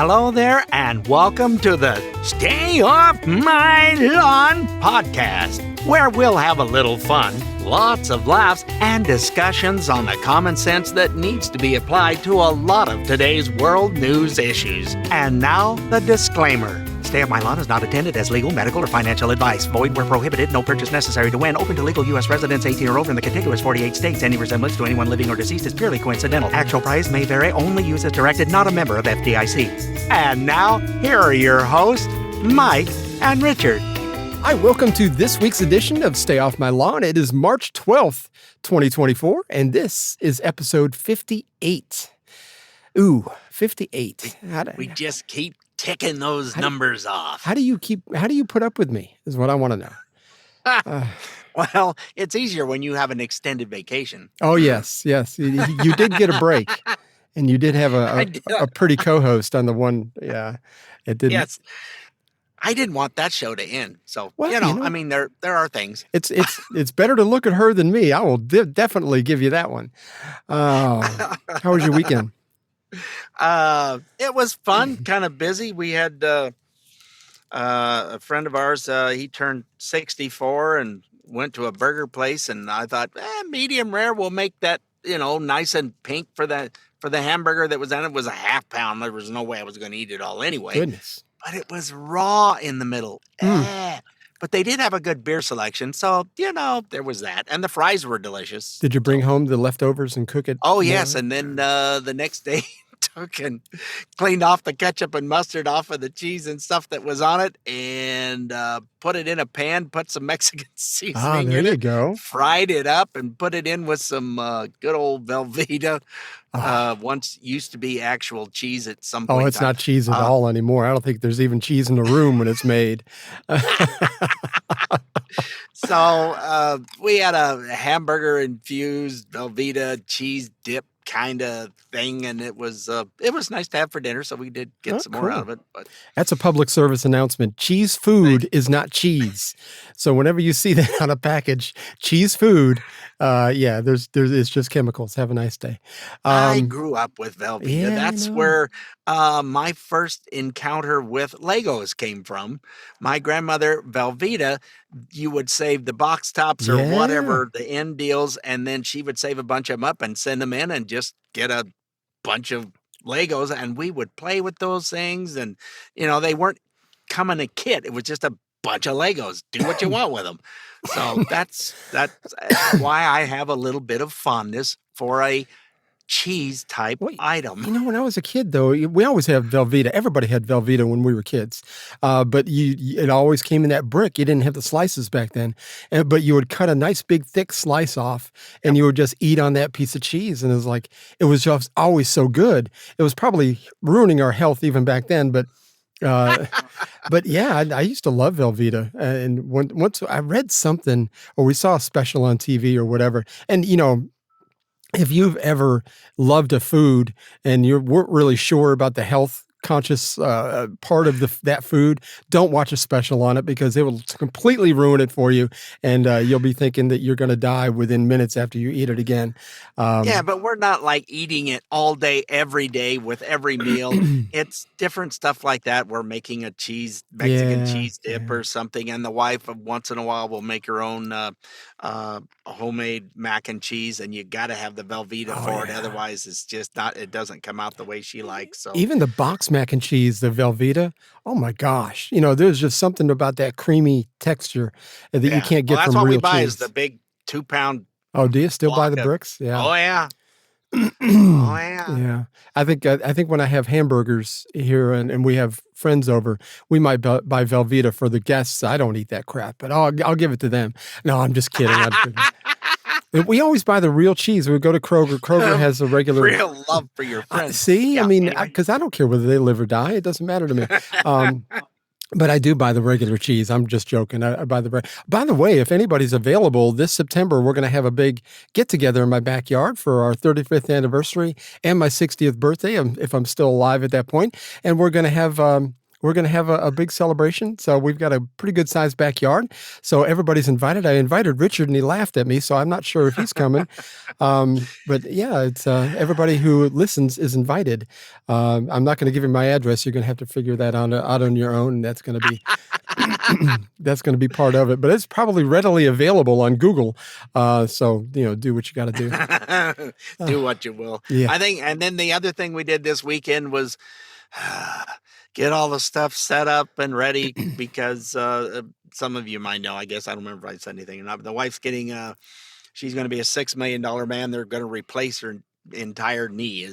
Hello there, and welcome to the Stay Off My Lawn podcast, where we'll have a little fun, lots of laughs, and discussions on the common sense that needs to be applied to a lot of today's world news issues. And now, the disclaimer. Stay Off My Lawn is not intended as legal, medical, or financial advice. Void where prohibited. No purchase necessary to win. Open to legal U.S. residents 18 or over in the contiguous 48 states. Any resemblance to anyone living or deceased is purely coincidental. Actual price may vary. Only use as directed. Not a member of FDIC. And now, here are your hosts, Mike and Richard. Hi, welcome to this week's edition of Stay Off My Lawn. It is March 12th, 2024, and this is episode 58. Ooh, 58. We just keep ticking those numbers off. How do you put up with me is what I want to know. Well, it's easier when you have an extended vacation. Oh, yes. You did get a break, and you did have a pretty co-host on the one. Yeah, it didn't. Yes. I didn't want that show to end. So, I mean, there are things. It's better to look at her than me. I will definitely give you that one. How was your weekend? It was fun, kind of busy. We had a friend of ours, he turned 64 and went to a burger place, and I thought, medium rare, we'll make that, nice and pink for the hamburger that was in it. It was a half pound. There was no way I was going to eat it all anyway. Goodness. But it was raw in the middle. But they did have a good beer selection, so, there was that. And the fries were delicious. Did you bring home the leftovers and cook it? Oh, yes. And then the next day, took and cleaned off the ketchup and mustard off of the cheese and stuff that was on it, and put it in a pan, put some Mexican seasoning in it. There you go. Fried it up and put it in with some good old Velveeta. Once used to be actual cheese at some point. Oh, it's not cheese at all anymore. I don't think there's even cheese in the room when it's made. So we had a hamburger infused Velveeta cheese dip kind of thing, and it was nice to have for dinner, so we did get some more out of it. But that's a public service announcement. Cheese food is not cheese. So whenever you see that on a package, cheese food, it's just chemicals. Have a nice day. I grew up with Velveeta. That's where my first encounter with Legos came from. My grandmother, Velveeta, you would save the box tops or whatever, the end deals, and then she would save a bunch of them up and send them in and just get a bunch of Legos, and we would play with those things. And, they weren't coming a kit. It was just a bunch of Legos. Do what you want with them. So that's why I have a little bit of fondness for a cheese type item. When I was a kid, though, we always had Velveeta. Everybody had Velveeta when we were kids, but it always came in that brick. You didn't have the slices back then, but you would cut a nice big thick slice off, and you would just eat on that piece of cheese, and it was just always so good. It was probably ruining our health even back then, but. But yeah, I used to love Velveeta, and once I read something or we saw a special on TV or whatever, and if you've ever loved a food and you weren't really sure about the health conscious part of that food, don't watch a special on it, because it will completely ruin it for you, and you'll be thinking that you're going to die within minutes after you eat it again. But we're not like eating it all day, every day with every meal. It's different stuff like that. We're making a Mexican cheese dip or something, and the wife once in a while will make her own homemade mac and cheese, and you got to have the Velveeta for it. Otherwise, it's just not. It doesn't come out the way she likes. So even the box mac and cheese, the Velveeta, oh my gosh! There's just something about that creamy texture that you can't get from real cheese. That's what we buy is the big 2-pound. Oh, do you still buy the bricks? Yeah. Oh yeah. Yeah. I think when I have hamburgers here and we have friends over, we might buy Velveeta for the guests. I don't eat that crap, but I'll give it to them. No, I'm just kidding. We always buy the real cheese. We go to Kroger. Kroger has a regular real love for your friends. Because I don't care whether they live or die. It doesn't matter to me. But I do buy the regular cheese. I'm just joking. I buy the bread. By the way, if anybody's available this September, we're going to have a big get-together in my backyard for our 35th anniversary and my 60th birthday, if I'm still alive at that point. And we're going to have we're going to have a big celebration. So we've got a pretty good sized backyard. So everybody's invited. I invited Richard and he laughed at me. So I'm not sure if he's coming. But yeah, it's everybody who listens is invited. I'm not going to give you my address. You're going to have to figure that out on your own. And that's going to be that's going to be part of it. But it's probably readily available on Google. So, do what you got to do. Do what you will. Yeah. I think, and then the other thing we did this weekend was get all the stuff set up and ready because some of you might know, I guess, I don't remember if I said anything or not, but the wife's getting, she's going to be a $6 million man. They're going to replace her entire knee.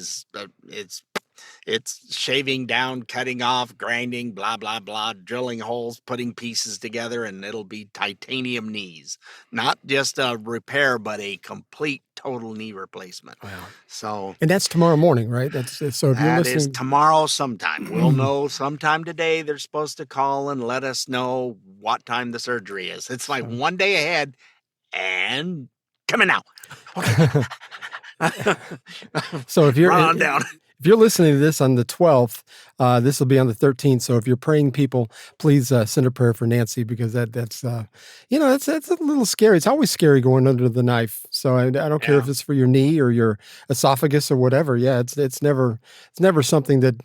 It's shaving down, cutting off, grinding, blah, blah, blah, drilling holes, putting pieces together, and it'll be titanium knees. Not just a repair, but a complete total knee replacement. Wow. So, and that's tomorrow morning, right? So if you're that listening, is tomorrow sometime. We'll know sometime today. They're supposed to call and let us know what time the surgery is. It's like one day ahead and coming out. Okay. So if you're Run on down. If you're listening to this on the 12th, this will be on the 13th. So if you're praying people, please send a prayer for Nancy because that's a little scary. It's always scary going under the knife. So I don't care if it's for your knee or your esophagus or whatever. Yeah, it's never something that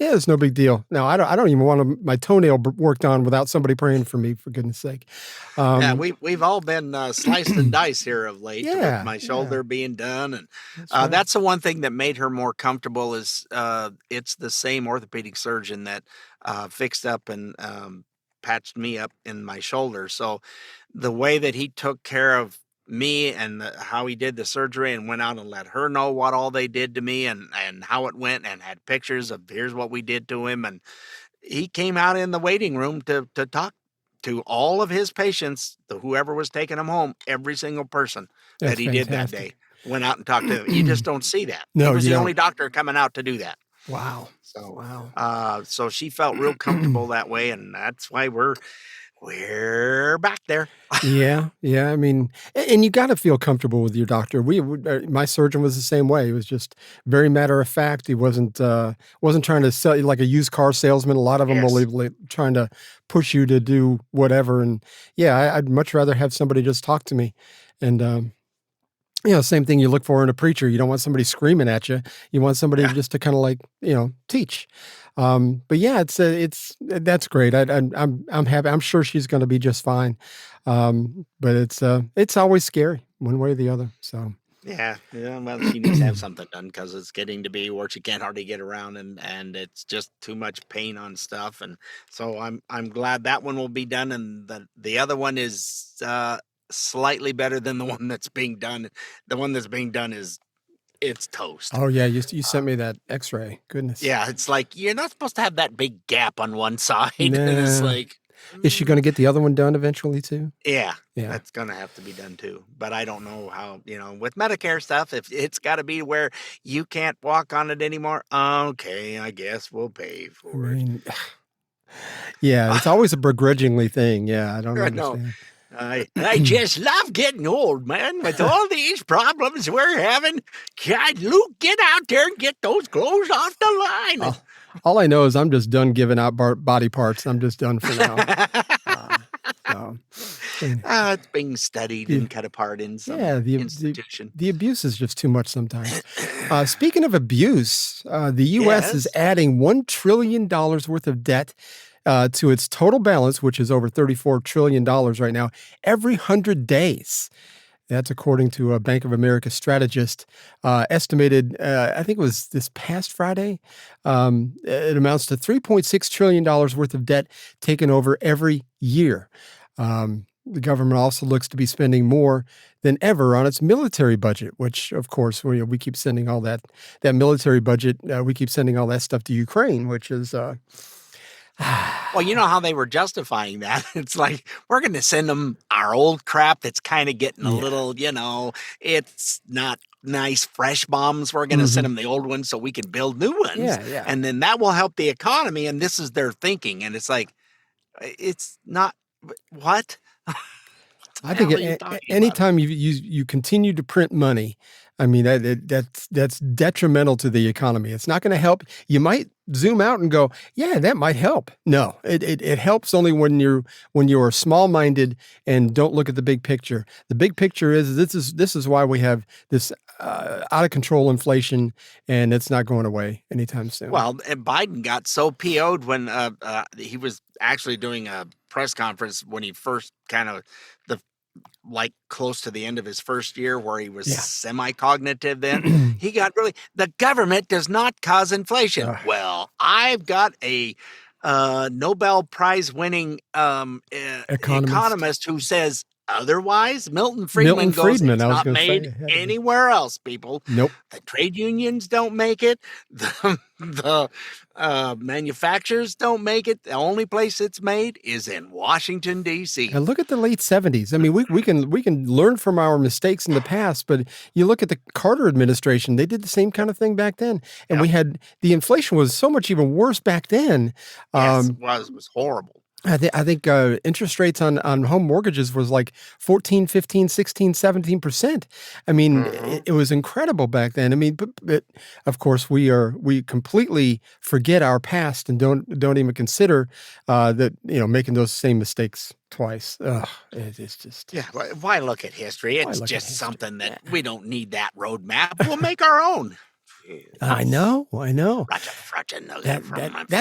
it's no big deal. No, I don't even want my toenail worked on without somebody praying for me, for goodness sake. We've all been sliced and diced here of late. With my shoulder being done, and that's the one thing that made her more comfortable. Is it's the same orthopedic surgeon that fixed up and patched me up in my shoulder. So the way that he took care of me and how he did the surgery and went out and let her know what all they did to me and how it went and had pictures of here's what we did to him. And he came out in the waiting room to talk to all of his patients, whoever was taking him home, every single person that he did that day went out and talked to them. You just don't see that. No, he was the only doctor coming out to do that. Wow. So she felt real comfortable that way. And that's why we're back there. Yeah. I mean, and you got to feel comfortable with your doctor. My surgeon was the same way. He was just very matter of fact. He wasn't trying to sell you like a used car salesman. A lot of them will trying to push you to do whatever. And I'd much rather have somebody just talk to me. And same thing you look for in a preacher. You don't want somebody screaming at you. You want somebody just to kind of teach. But that's great. I'm happy. I'm sure she's going to be just fine. But it's always scary one way or the other. So yeah. Well, she needs to have something done because it's getting to be where she can't hardly get around, and it's just too much pain on stuff. And so I'm glad that one will be done, and the other one is slightly better than the one that's being done. The one that's being done it's toast. Oh yeah, you sent me that X-ray. Goodness. Yeah, it's like you're not supposed to have that big gap on one side. Nah. And it's like, is she going to get the other one done eventually too? Yeah, that's going to have to be done too. But I don't know how. With Medicare stuff, if it's got to be where you can't walk on it anymore, okay, I guess we'll pay for it. Yeah, it's always a begrudgingly thing. Yeah, I don't understand. I just love getting old, man. With all these problems we're having, God, Luke, get out there and get those clothes off the line. All I know is I'm just done giving out body parts. I'm just done for now. It's being studied and cut apart in some institution. The abuse is just too much sometimes. Speaking of abuse, the U.S. is adding $1 trillion worth of debt to its total balance, which is over $34 trillion right now, every 100 days. That's according to a Bank of America strategist, estimated, I think it was this past Friday. It amounts to $3.6 trillion worth of debt taken over every year. The government also looks to be spending more than ever on its military budget, which, of course, we keep sending all that military budget. We keep sending all that stuff to Ukraine, which is... Well, you know how they were justifying that? It's like, we're going to send them our old crap that's kind of getting a little, it's not nice, fresh bombs. We're going to send them the old ones so we can build new ones. Yeah. And then that will help the economy. And this is their thinking. And it's like, it's not, what? I think anytime you continue to print money, I mean, that's detrimental to the economy. It's not going to help. You might zoom out and go, yeah, that might help. No, it helps only when you're small-minded and don't look at the big picture. The big picture is this is why we have this out of control inflation, and it's not going away anytime soon. Well, and Biden got so PO'd when he was actually doing a press conference when he first kind of close to the end of his first year where he was semi-cognitive then. He got the government does not cause inflation. Well, I've got a Nobel Prize winning economist who says otherwise. Milton Friedman goes, it's not made anywhere else, people. Nope. The trade unions don't make it. The manufacturers don't make it. The only place it's made is in Washington, D.C. And look at the late 70s. I mean, we can learn from our mistakes in the past, but you look at the Carter administration, they did the same kind of thing back then. And we had, the inflation was so much even worse back then. Yes, it was horrible. I think interest rates on home mortgages was like 14, 15, 16, 17%. I mean, it was incredible back then. I mean, but of course we completely forget our past and don't even consider that, making those same mistakes twice. It's just Why look at history? It's just something that we don't need that roadmap. We'll make our own. I know. That's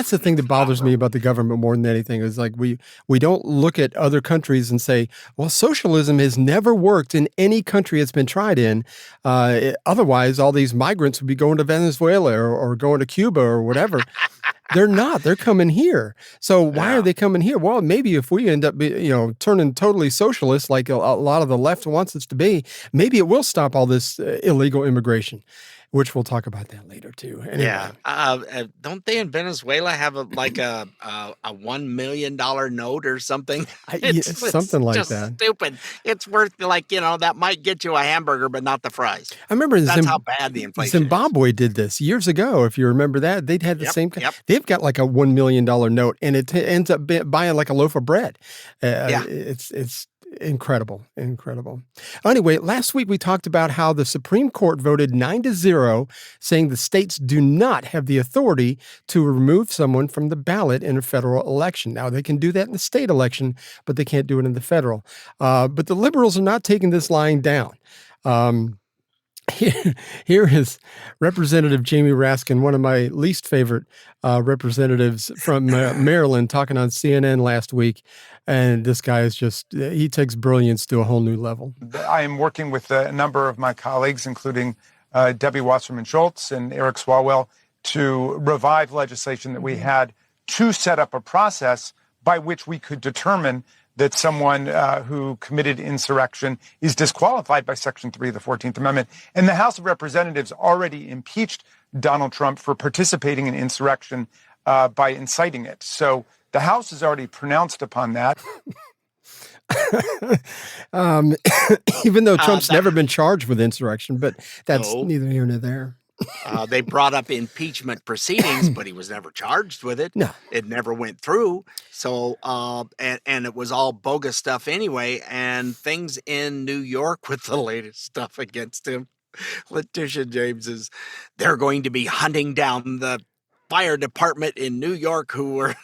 the thing that bothers me about the government more than anything is like we don't look at other countries and say, well, socialism has never worked in any country it's been tried in. Otherwise, all these migrants would be going to Venezuela or going to Cuba or whatever. They're not. They're coming here. So why are they coming here? Well, maybe if we end up, turning totally socialist like a lot of the left wants us to be, maybe it will stop all this illegal immigration. Which we'll talk about that later too. Anyway. Yeah. Don't they in Venezuela have a $1 million note or something? It's something like just that. Stupid. It's worth that might get you a hamburger, but not the fries. I remember that's how bad the inflation Zimbabwe did this years ago. If you remember that, they'd had the same. They've got like a $1 million note, and it ends up buying like a loaf of bread. It's incredible. Anyway, last week we talked about how the Supreme Court voted 9-0, saying the states do not have the authority to remove someone from the ballot in a federal election. Now, they can do that in the state election, but they can't do it in the federal. But the liberals are not taking this lying down. Here is Representative Jamie Raskin, one of my least favorite representatives from Maryland, talking on CNN last week. And this guy is he takes brilliance to a whole new level. I am working with a number of my colleagues, including Debbie Wasserman Schultz and Eric Swalwell, to revive legislation that we had to set up a process by which we could determine that someone who committed insurrection is disqualified by Section 3 of the 14th Amendment. And the House of Representatives already impeached Donald Trump for participating in insurrection by inciting it. So the House has already pronounced upon that. Even though Trump's never been charged with insurrection, but that's neither here nor there. They brought up impeachment proceedings, but he was never charged with it. No. It never went through. So, and it was all bogus stuff anyway. And things in New York with the latest stuff against him. Letitia James they're going to be hunting down the fire department in New York who were...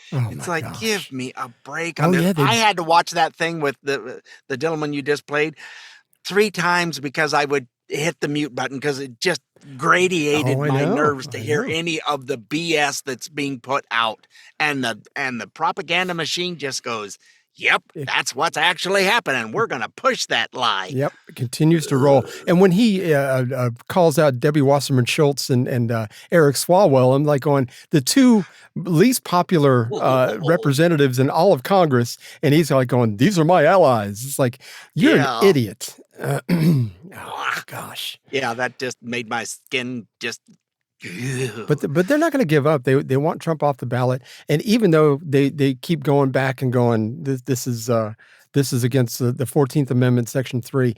It's like, gosh. Give me a break on this. I had to watch that thing with the gentleman you just played 3 times because I would hit the mute button because it just gradiated my nerves to hear any of the BS that's being put out. And the propaganda machine just goes, yep, that's what's actually happening. We're going to push that lie. Yep, it continues to roll. And when he calls out Debbie Wasserman Schultz and Eric Swalwell, I'm like going, the 2 least popular representatives in all of Congress, and he's like going, these are my allies. It's like, you're an idiot. Oh, gosh. Yeah, that just made my skin just... But they're not going to give up. They want Trump off the ballot, and even though they keep going back and going, this is against the 14th Amendment, Section 3.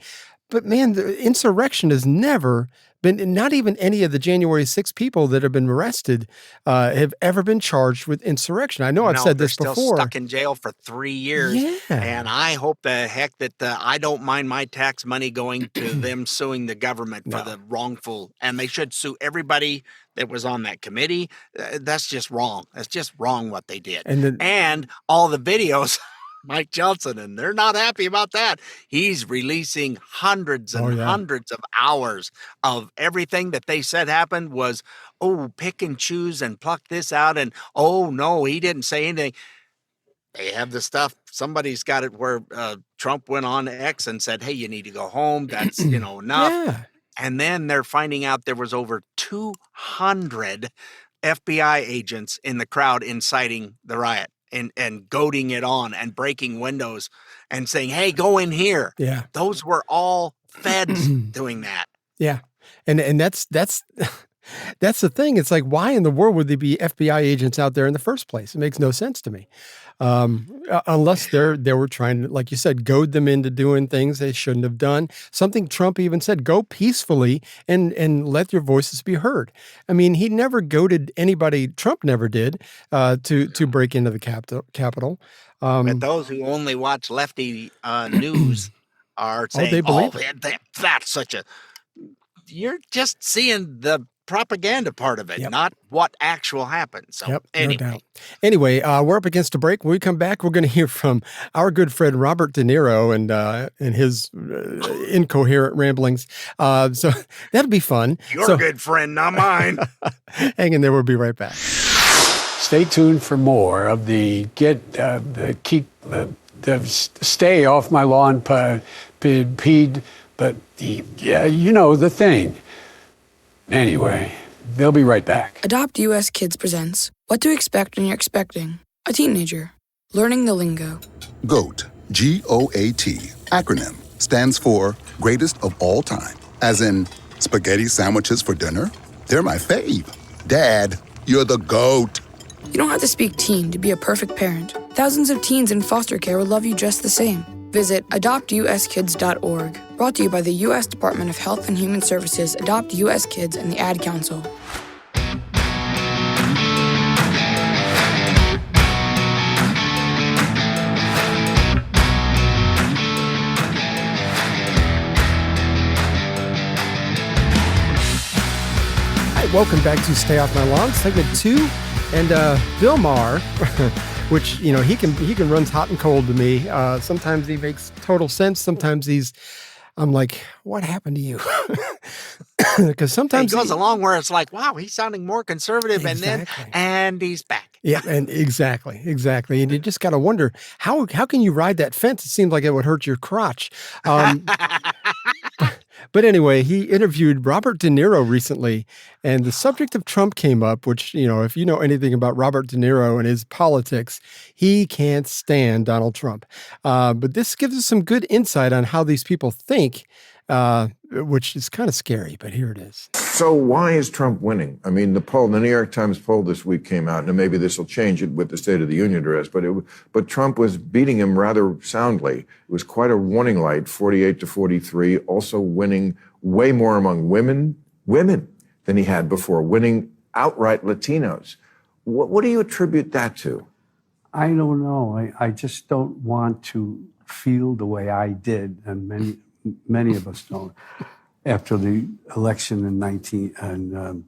But man, the insurrection has never been, not even any of the January 6 people that have been arrested have ever been charged with insurrection. I know I've No, said they're this still before. stuck in jail for 3 years. Yeah. And I hope the heck that I don't mind my tax money going to them suing the government for the wrongful. And they should sue everybody that was on that committee. That's just wrong. That's just wrong what they did. And all the videos. Mike Johnson, and they're not happy about that. He's releasing hundreds and hundreds of hours of everything that they said happened was, pick and choose and pluck this out. And, no, he didn't say anything. They have the stuff. Somebody's got it where Trump went on X and said, hey, you need to go home. That's, enough. Yeah. And then they're finding out there was over 200 FBI agents in the crowd inciting the riot. And goading it on and breaking windows and saying, hey, go in here. Yeah. Those were all feds doing that. Yeah. And that's that's the thing. It's like, why in the world would there be FBI agents out there in the first place? It makes no sense to me. Unless they were trying to, like you said, goad them into doing things they shouldn't have done. Something Trump even said, go peacefully and let your voices be heard. I mean, he never goaded anybody, Trump never did, to break into the Capitol. But those who only watch lefty news are saying, they believe it. That's such a... You're just seeing the propaganda part of it, not what actual happened. So anyway. No doubt. Anyway, we're up against a break. When we come back, we're going to hear from our good friend Robert De Niro and his incoherent ramblings. So that'll be fun. Your good friend, not mine. Hang in there. We'll be right back. Stay tuned for more of the stay off my lawn, peed, but you know the thing. Anyway, they'll be right back. Adopt US Kids presents What to Expect When You're Expecting a Teenager. Learning the lingo. GOAT, G-O-A-T, acronym, stands for Greatest of All Time. As in, spaghetti sandwiches for dinner? They're my fave. Dad, you're the GOAT. You don't have to speak teen to be a perfect parent. Thousands of teens in foster care will love you just the same. Visit adoptuskids.org. Brought to you by the U.S. Department of Health and Human Services, Adopt U.S. Kids, and the Ad Council. Hi, welcome back to Stay Off My Lawn, segment 2. And Bill Maher, which, he can run hot and cold to me. Sometimes he makes total sense. Sometimes I'm like, what happened to you? Because sometimes he goes along where it's like, wow, he's sounding more conservative, and he's back. Yeah, and exactly. And you just got to wonder, how can you ride that fence? It seems like it would hurt your crotch. But anyway, he interviewed Robert De Niro recently, and the subject of Trump came up, which, if you know anything about Robert De Niro and his politics, he can't stand Donald Trump. But this gives us some good insight on how these people think, which is kind of scary, but here it is. So why is Trump winning? I mean, the New York Times poll this week came out, and maybe this will change it with the State of the Union address, but Trump was beating him rather soundly. It was quite a warning light, 48-43, also winning way more among women than he had before, winning outright Latinos. What do you attribute that to? I don't know. I just don't want to feel the way I did, and many of us don't, after the election in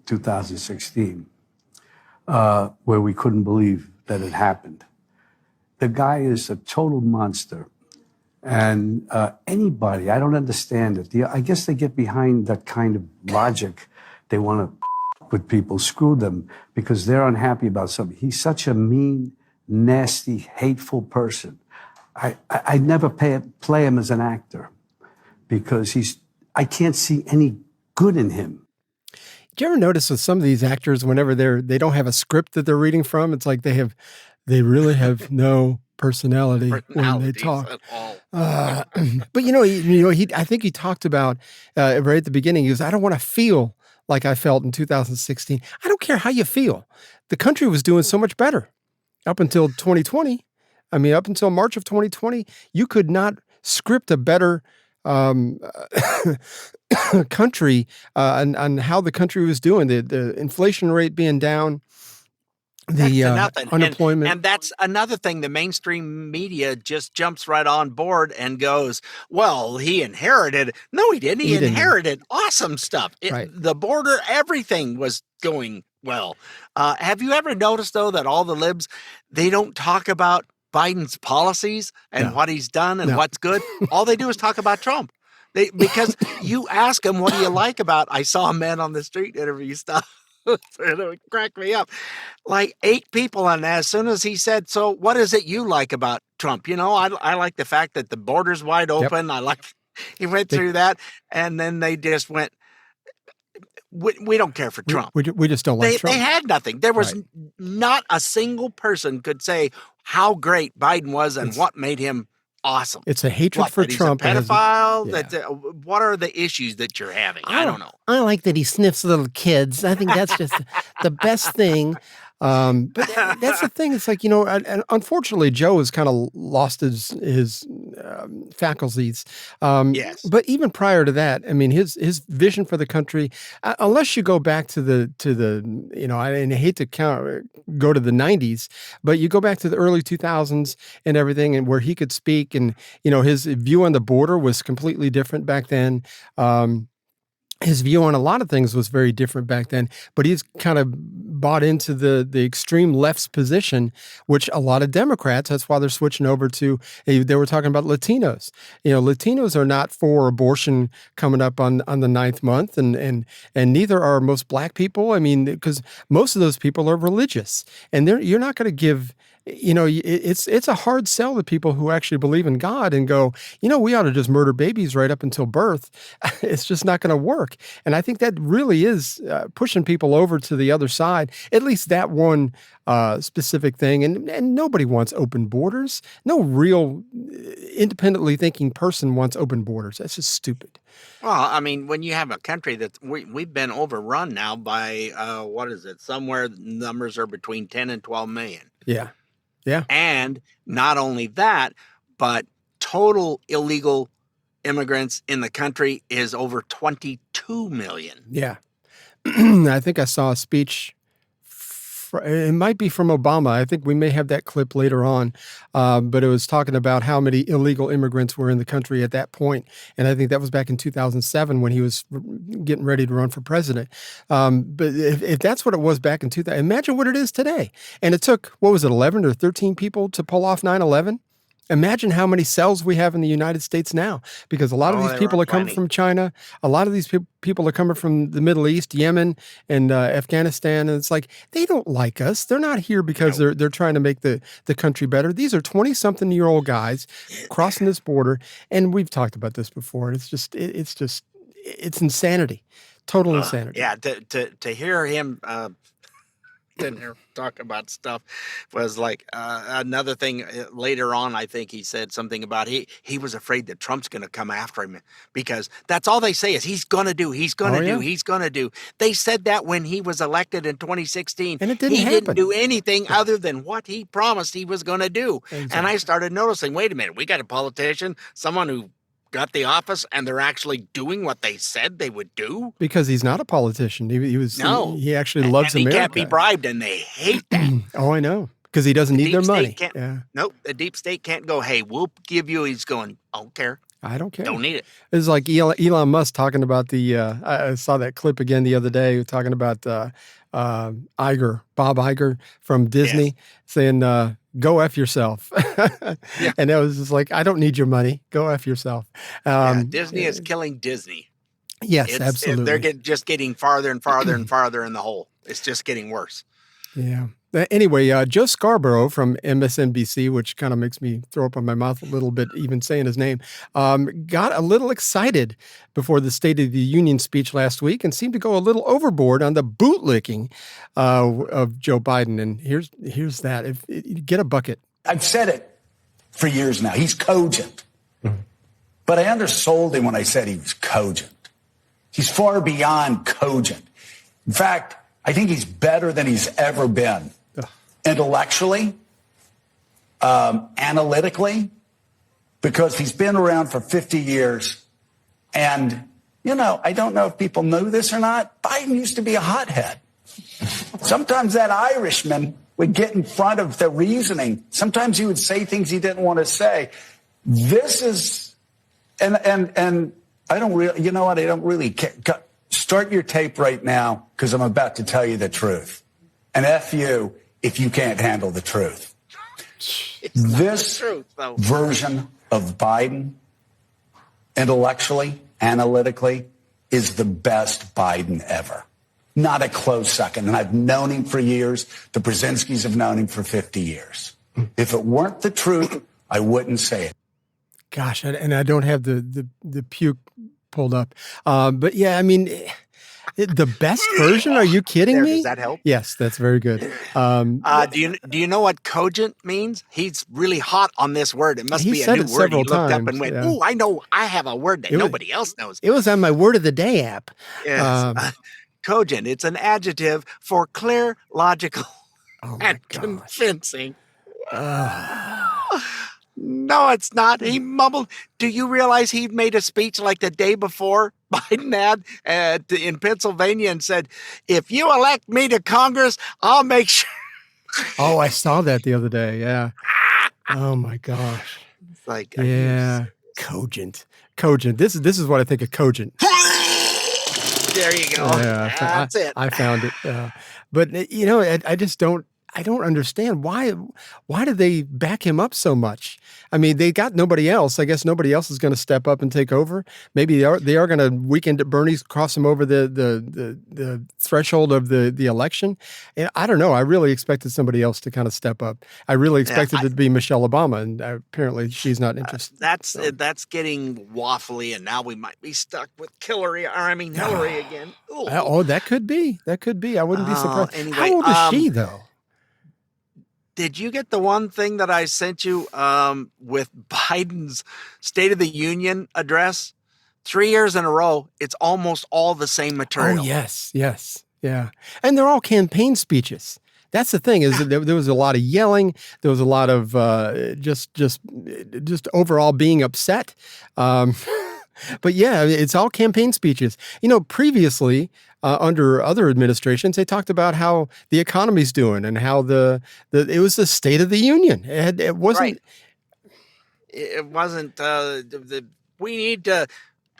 2016, where we couldn't believe that it happened. The guy is a total monster. And anybody, I don't understand it. I guess they get behind that kind of logic. They want to with people, screw them, because they're unhappy about something. He's such a mean, nasty, hateful person. I never play him as an actor, because I can't see any good in him. Do you ever notice with some of these actors, whenever they don't have a script that they're reading from, it's like they really have no personality when they talk. At all. But I think he talked about right at the beginning. He goes, I don't want to feel like I felt in 2016. I don't care how you feel. The country was doing so much better up until 2020. I mean, up until March of 2020, you could not script a better country on how the country was doing, the inflation rate being down, the unemployment. And that's another thing. The mainstream media just jumps right on board and goes, well, he inherited. No, he didn't. He inherited awesome stuff. Right. The border, everything was going well. Have you ever noticed, though, that all the libs, they don't talk about Biden's policies and what he's done and what's good? All they do is talk about Trump. Because you ask them, what do you like about? I saw a man on the street interview stuff. It cracked me up. Like 8 people, and as soon as he said, so what is it you like about Trump? You know, I like the fact that the border's wide open. I he went through that, and then they just went, we don't care for Trump. We just don't like Trump. They had nothing. There was not a single person could say how great Biden was and what made him awesome. It's a hatred for Trump. He's a pedophile. What are the issues that you're having? I don't know. I like that he sniffs little kids. I think that's just the best thing. But that's the thing. It's like, you know, and unfortunately, Joe has kind of lost his faculties. Yes. But even prior to that, I mean, his vision for the country, unless you go back to the you know, I hate to go to the 90s, but you go back to the early 2000s and everything, and where he could speak, and you know, his view on the border was completely different back then. His view on a lot of things was very different back then, but he's kind of bought into the extreme left's position, which a lot of Democrats, that's why they're switching over to, they were talking about Latinos. You know, Latinos are not for abortion coming up on the 9th month, and neither are most black people. I mean, because most of those people are religious, and you're not going to give, you know, it's a hard sell to people who actually believe in God and go, you know, we ought to just murder babies right up until birth. It's just not going to work. And I think that really is pushing people over to the other side, at least that one specific thing. And nobody wants open borders. No real independently thinking person wants open borders. That's just stupid. Well, I mean, when you have a country that we've been overrun now by, what is it? Somewhere numbers are between 10 and 12 million. Yeah. Yeah. And not only that, but total illegal immigrants in the country is over 22 million. Yeah. I think I saw a speech. It might be from Obama. I think we may have that clip later on. But it was talking about how many illegal immigrants were in the country at that point. And I think that was back in 2007 when he was getting ready to run for president. But if that's what it was back in 2000, imagine what it is today. And it took, what was it, 11 or 13 people to pull off 9/11? Imagine how many cells we have in the United States now, because a lot of these people are coming from China. A lot of these people are coming from the Middle East, Yemen, and Afghanistan. And it's like, they don't like us. They're not here because they're trying to make the country better. These are 20-something-year-old guys crossing this border. And we've talked about this before. It's insanity. Total insanity. Yeah, to hear him in here talk about stuff was like another thing. Later on, I think he said something about he was afraid that Trump's going to come after him, because that's all they say is he's going to do. He's going to do. They said that when he was elected in 2016, and it didn't happen. He didn't do anything other than what he promised he was going to do. Exactly. And I started noticing, wait a minute, we got a politician, someone who got the office, and they're actually doing what they said they would do? Because he's not a politician. He actually loves America. He can't be bribed, and they hate that. Oh, I know. Because he doesn't need their money. Nope, the deep state can't go, hey, we'll give you. He's going, I don't care. I don't care. Don't need it. It's like Elon Musk talking about I saw that clip again the other day, talking about Bob Iger from Disney, saying, go F yourself. Yeah. And it was just like, I don't need your money. Go F yourself. Disney is killing Disney. Yes, absolutely. They're just getting farther and farther and farther in the hole. It's just getting worse. Yeah. Anyway, Joe Scarborough from MSNBC, which kind of makes me throw up on my mouth a little bit even saying his name, got a little excited before the State of the Union speech last week and seemed to go a little overboard on the bootlicking of Joe Biden. And here's that. Get a bucket. I've said it for years now. He's cogent. Mm-hmm. But I undersold him when I said he was cogent. He's far beyond cogent. In fact, I think he's better than he's ever been. Intellectually, analytically, because he's been around for 50 years And, I don't know if people know this or not. Biden used to be a hothead. Sometimes that Irishman would get in front of the reasoning. Sometimes he would say things he didn't want to say. This is, and I don't really, I don't really care. Start your tape right now, because I'm about to tell you the truth. And F you if you can't handle the truth. This version of Biden, intellectually, analytically, is the best Biden ever. Not a close second. And I've known him for years. The Brzezinskis have known him for 50 years. If it weren't the truth, I wouldn't say it. Gosh, and I don't have the puke pulled up. But yeah, I mean, the best version? Are you kidding me? Does that help? Yes, that's very good. Do you know what cogent means? He's really hot on this word. It must be a new word. He looked up and went, "Oh, I know. I have a word that nobody else knows." It was on my Word of the Day app. Yes. Cogent. It's an adjective for clear, logical, and convincing. No, it's not. He mumbled. Do you realize he made a speech like the day before Biden had in Pennsylvania and said, "If you elect me to Congress, I'll make sure." Oh, I saw that the other day. Yeah. Oh my gosh. It's like, yeah, cogent. This is what I think of cogent. There you go. Yeah, That's it. I found it. But I just don't. I don't understand why do they back him up so much? I mean, they got nobody else. I guess nobody else is going to step up and take over. Maybe they are going to weekend at Bernie's, cross him over the threshold of the election. And I don't know. I really expected somebody else to kind of step up. I really expected it to be Michelle Obama, and apparently she's not interested. That's getting waffly, and now we might be stuck with Hillary again. Ooh. Oh, that could be. I wouldn't be surprised. Anyway, how old is she though? Did you get the one thing that I sent you with Biden's State of the Union address? 3 years in a row, it's almost all the same material. Oh, yes. Yeah. And they're all campaign speeches. That's the thing, is that there was a lot of yelling. There was a lot of just overall being upset. But yeah, it's all campaign speeches. Previously, under other administrations, they talked about how the economy's doing and how it was the State of the Union. It wasn't. Right. It wasn't. We need to,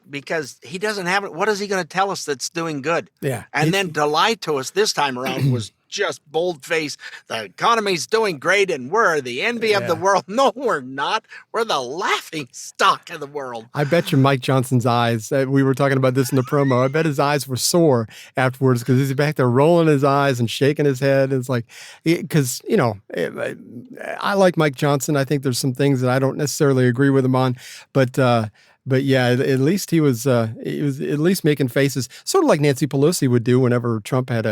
because he doesn't have it. What is he going to tell us that's doing good? Yeah, and then to lie to us this time around was just bold-faced. The economy's doing great, and we're the envy of the world. No, we're not. We're the laughing stock of the world. I bet you Mike Johnson's eyes, we were talking about this in the promo, I bet his eyes were sore afterwards, because he's back there rolling his eyes and shaking his head. It's like, because, I like Mike Johnson. I think there's some things that I don't necessarily agree with him on, but yeah, at least he was at least making faces, sort of like Nancy Pelosi would do whenever Trump had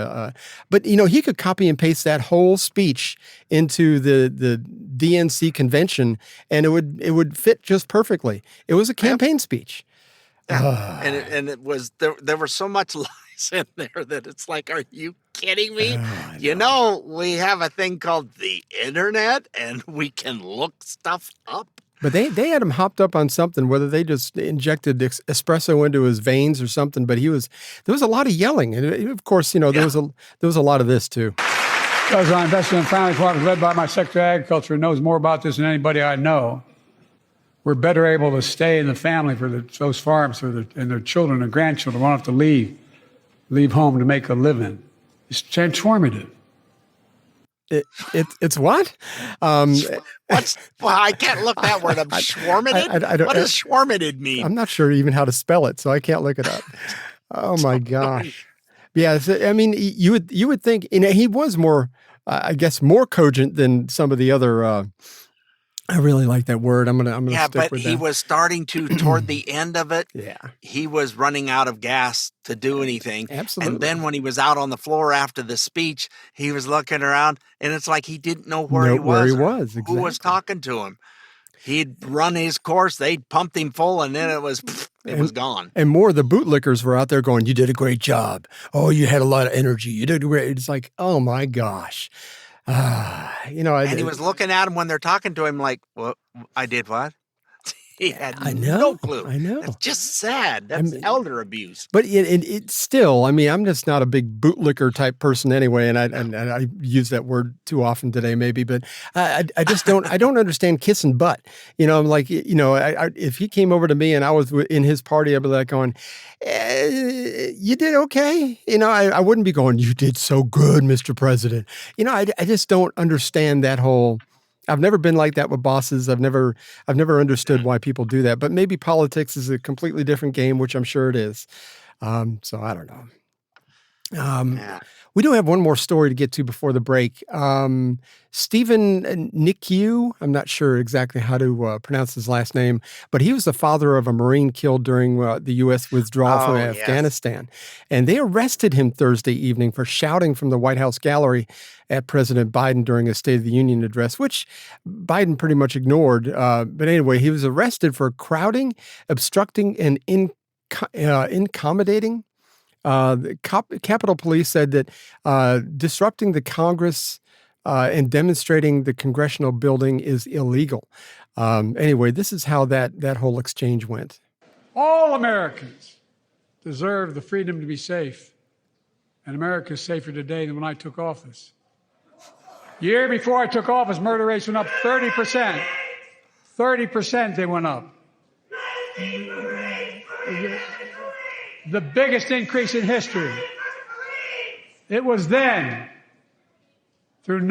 but he could copy and paste that whole speech into the DNC convention, and it would fit just perfectly. It was a campaign speech. Yeah. And it was, there were so much lies in there that it's like, are you kidding me? We have a thing called the internet, and we can look stuff up. But they had him hopped up on something, whether they just injected espresso into his veins or something. But there was a lot of yelling, and of course, there was a lot of this too. Because I invested in family farms led by my Secretary of Agriculture, who knows more about this than anybody I know. We're better able to stay in the family for those farms and their children and grandchildren won't have to leave home to make a living. It's transformative. It's what? I can't look that word up. Schwarmated? What does schwarmated mean? I'm not sure even how to spell it, so I can't look it up. Oh my gosh. Yeah, I mean, you would think, he was more, I guess, more cogent than some of the other. I really like that word. I'm gonna stick with that. He was starting to toward the end of it. Yeah, he was running out of gas to do anything. Absolutely. And then when he was out on the floor after the speech, he was looking around, and it's like he didn't know where he was. Exactly. Who was talking to him. He'd run his course. They'd pumped him full, and then it was gone. And more, the bootlickers were out there going, "You did a great job. Oh, you had a lot of energy. You did great." It's like, oh my gosh. And he was looking at him when they're talking to him like, "Well, I did what?" He had I know, no clue. I know. That's just sad. That's elder abuse. But it still, I mean, I'm just not a big bootlicker type person anyway, and I use that word too often today, maybe. But I just don't understand kissing butt. I'm like, if he came over to me and I was in his party, I'd be like going, "You did okay." I wouldn't be going, "You did so good, Mr. President." I just don't understand that whole. I've never been like that with bosses. I've never understood why people do that. But maybe politics is a completely different game, which I'm sure it is. So I don't know. We do have one more story to get to before the break. Stephen Nikiu, I'm not sure exactly how to pronounce his last name, but he was the father of a Marine killed during the U.S. withdrawal from Afghanistan. And they arrested him Thursday evening for shouting from the White House gallery at President Biden during a State of the Union address, which Biden pretty much ignored. But anyway, he was arrested for crowding, obstructing, and incommodating. The Capitol Police said that disrupting the Congress and demonstrating the congressional building is illegal. Anyway, this is how that whole exchange went. All Americans deserve the freedom to be safe. And America is safer today than when I took office. Year before I took office, murder rates went up 30%. 30% they went up. The biggest increase in history. It was then, through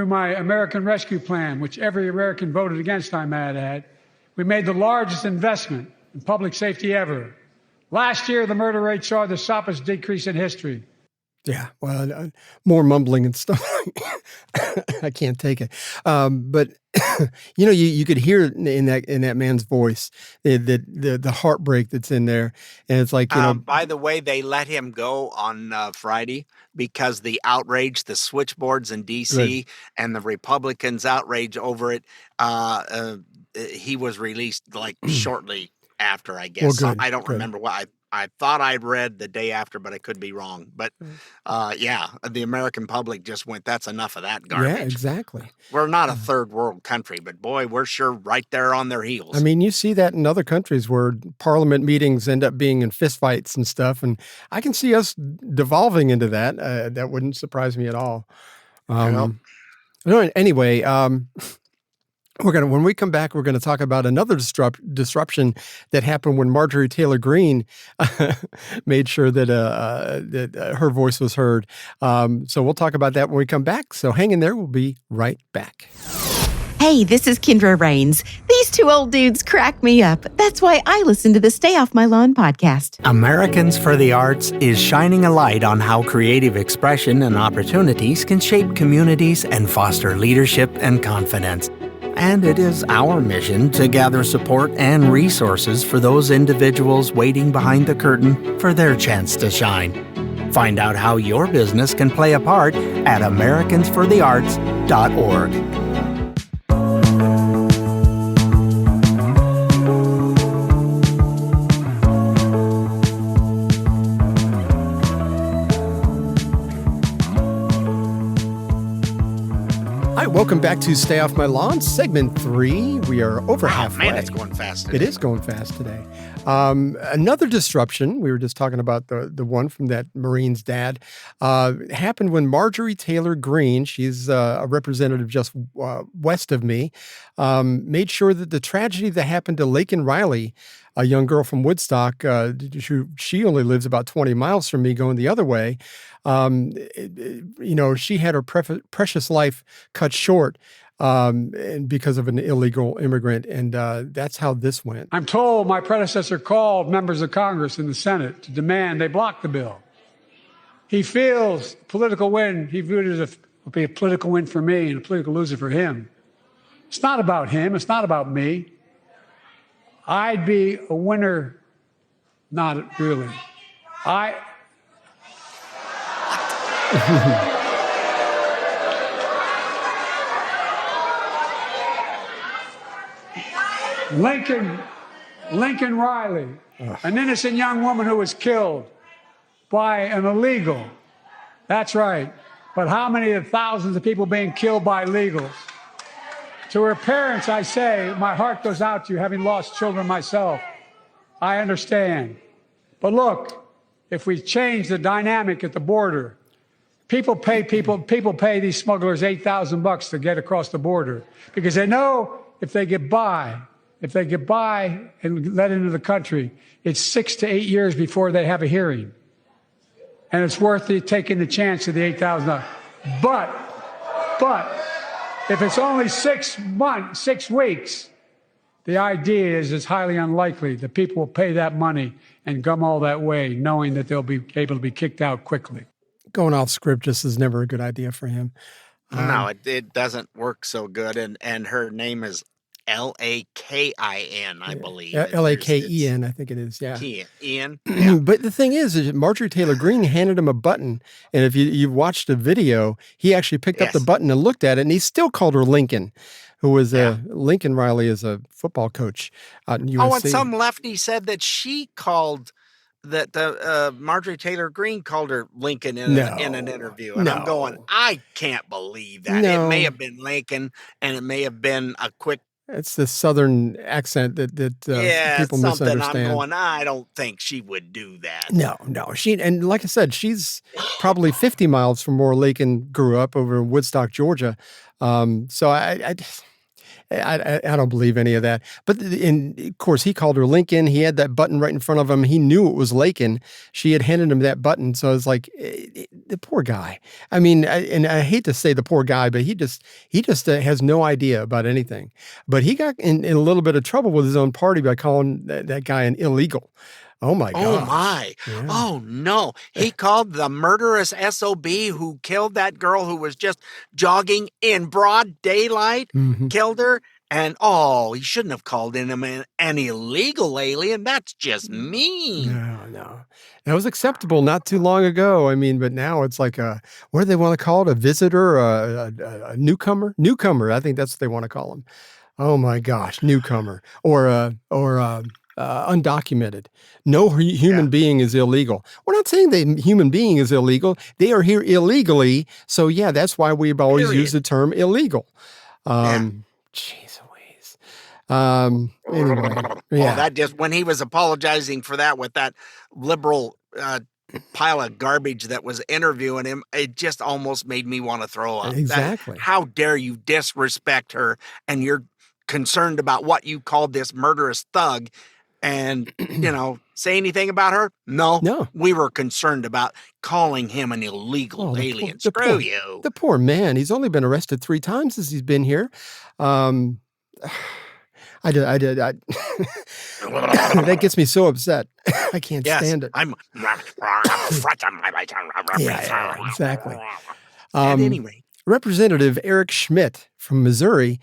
my American Rescue Plan, which every American voted against, I might add, we made the largest investment in public safety ever. Last year, the murder rate saw the sharpest decrease in history. Yeah, well, more mumbling and stuff. I can't take it. But you could hear in that man's voice the heartbreak that's in there, and it's like By the way, they let him go on Friday because the outrage, the switchboards in D.C. and the Republicans' outrage over it. He was released like shortly after, I guess. Well, I don't remember what I thought I'd read the day after, but I could be wrong. But the American public just went, that's enough of that garbage. Yeah, exactly. We're not a third world country, but boy, we're sure right there on their heels. I mean, you see that in other countries where parliament meetings end up being in fistfights and stuff. And I can see us devolving into that. That wouldn't surprise me at all. Anyway, when we come back, we're going to talk about another disruption that happened when Marjorie Taylor Greene made sure that her voice was heard. So we'll talk about that when we come back. So hang in there. We'll be right back. Hey, this is Kendra Rains. These two old dudes crack me up. That's why I listen to the Stay Off My Lawn podcast. Americans for the Arts is shining a light on how creative expression and opportunities can shape communities and foster leadership and confidence. And it is our mission to gather support and resources for those individuals waiting behind the curtain for their chance to shine. Find out how your business can play a part at americansforthearts.org. Welcome back to Stay Off My Lawn, segment 3. We are over halfway. Man, it's going fast today. It is going fast today. Another disruption, we were just talking about the one from that Marine's dad, happened when Marjorie Taylor Greene, she's a representative just west of me, made sure that the tragedy that happened to Laken Riley, a young girl from Woodstock, she only lives about 20 miles from me going the other way. She had her precious life cut short and because of an illegal immigrant. And that's how this went. I'm told my predecessor called members of Congress in the Senate to demand they block the bill. He feels political win. He viewed it as a political win for me and a political loser for him. It's not about him. It's not about me. I'd be a winner. Not really. Lincoln Riley, an innocent young woman who was killed by an illegal. That's right. But how many of thousands of people being killed by illegals? To her parents, I say, my heart goes out to you, having lost children myself. I understand. But look, if we change the dynamic at the border, people pay these smugglers $8,000 to get across the border because they know if they get by and let into the country, it's 6 to 8 years before they have a hearing. And it's worth taking the chance of the $8,000. But if it's only 6 weeks, the idea is it's highly unlikely that people will pay that money and come all that way, knowing that they'll be able to be kicked out quickly. Going off script just is never a good idea for him. No, it doesn't work so good. And her name is Lakin, I believe. Laken, I think it is. Yeah. Ian. But the thing is Marjorie Taylor Greene handed him a button. And if you've watched the video, he actually picked up the button and looked at it. And he still called her Lincoln, who was Lincoln Riley is a football coach at USC. Oh, and some lefty said that she called that Marjorie Taylor Greene called her Lincoln in an interview. And I'm going, I can't believe that. No. It may have been Lincoln, and it may have been a quick. It's the Southern accent that people misunderstand. I'm going, I don't think she would do that. No. And like I said, she's probably 50 miles from where Lakin grew up over in Woodstock, Georgia. So I don't believe any of that. But of course, he called her Lincoln. He had that button right in front of him. He knew it was Lakin. She had handed him that button. So it's like, the poor guy. I mean, and I hate to say the poor guy, but he just has no idea about anything. But he got in a little bit of trouble with his own party by calling that guy an illegal. Oh, my God. Oh, my. Yeah. Oh, no. He called the murderous SOB who killed that girl who was just jogging in broad daylight, killed her. And, he shouldn't have called him an illegal alien. That's just mean. No. That was acceptable not too long ago. I mean, but now it's like what do they want to call it? A visitor, a newcomer? Newcomer. I think that's what they want to call him. Oh, my gosh. Newcomer. Or undocumented. No human being is illegal. We're not saying the human being is illegal. They are here illegally. So yeah, that's why we've always used the term illegal. Jeez Louise. Anyway, that just when he was apologizing for that with that liberal pile of garbage that was interviewing him, it just almost made me want to throw up. Exactly. How dare you disrespect her, and you're concerned about what you called this murderous thug. And, say anything about her? No. We were concerned about calling him an illegal alien. Screw you. The poor man. He's only been arrested 3 times since he's been here. That gets me so upset. I can't stand it. Yeah, exactly. At any rate. Representative Eric Schmidt from Missouri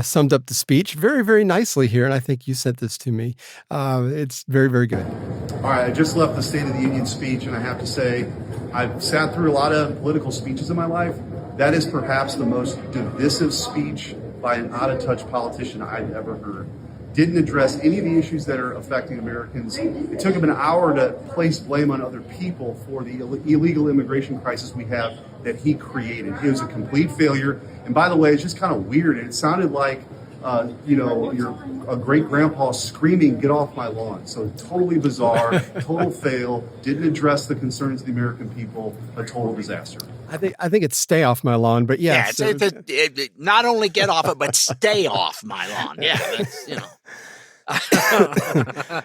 summed up the speech very, very nicely here, and I think you sent this to me. It's very, very good. All right, I just left the State of the Union speech, and I have to say, I've sat through a lot of political speeches in my life. That is perhaps the most divisive speech by an out-of-touch politician I've ever heard. Didn't address any of the issues that are affecting Americans. It took him an hour to place blame on other people for the illegal immigration crisis we have that he created. It was a complete failure. And by the way, it's just kind of weird. It sounded like, your great grandpa screaming, "Get off my lawn." So totally bizarre, total fail, didn't address the concerns of the American people, a total disaster. I think it's stay off my lawn, but yes. Yeah, it's not only get off it, but stay off my lawn. Yeah, that's,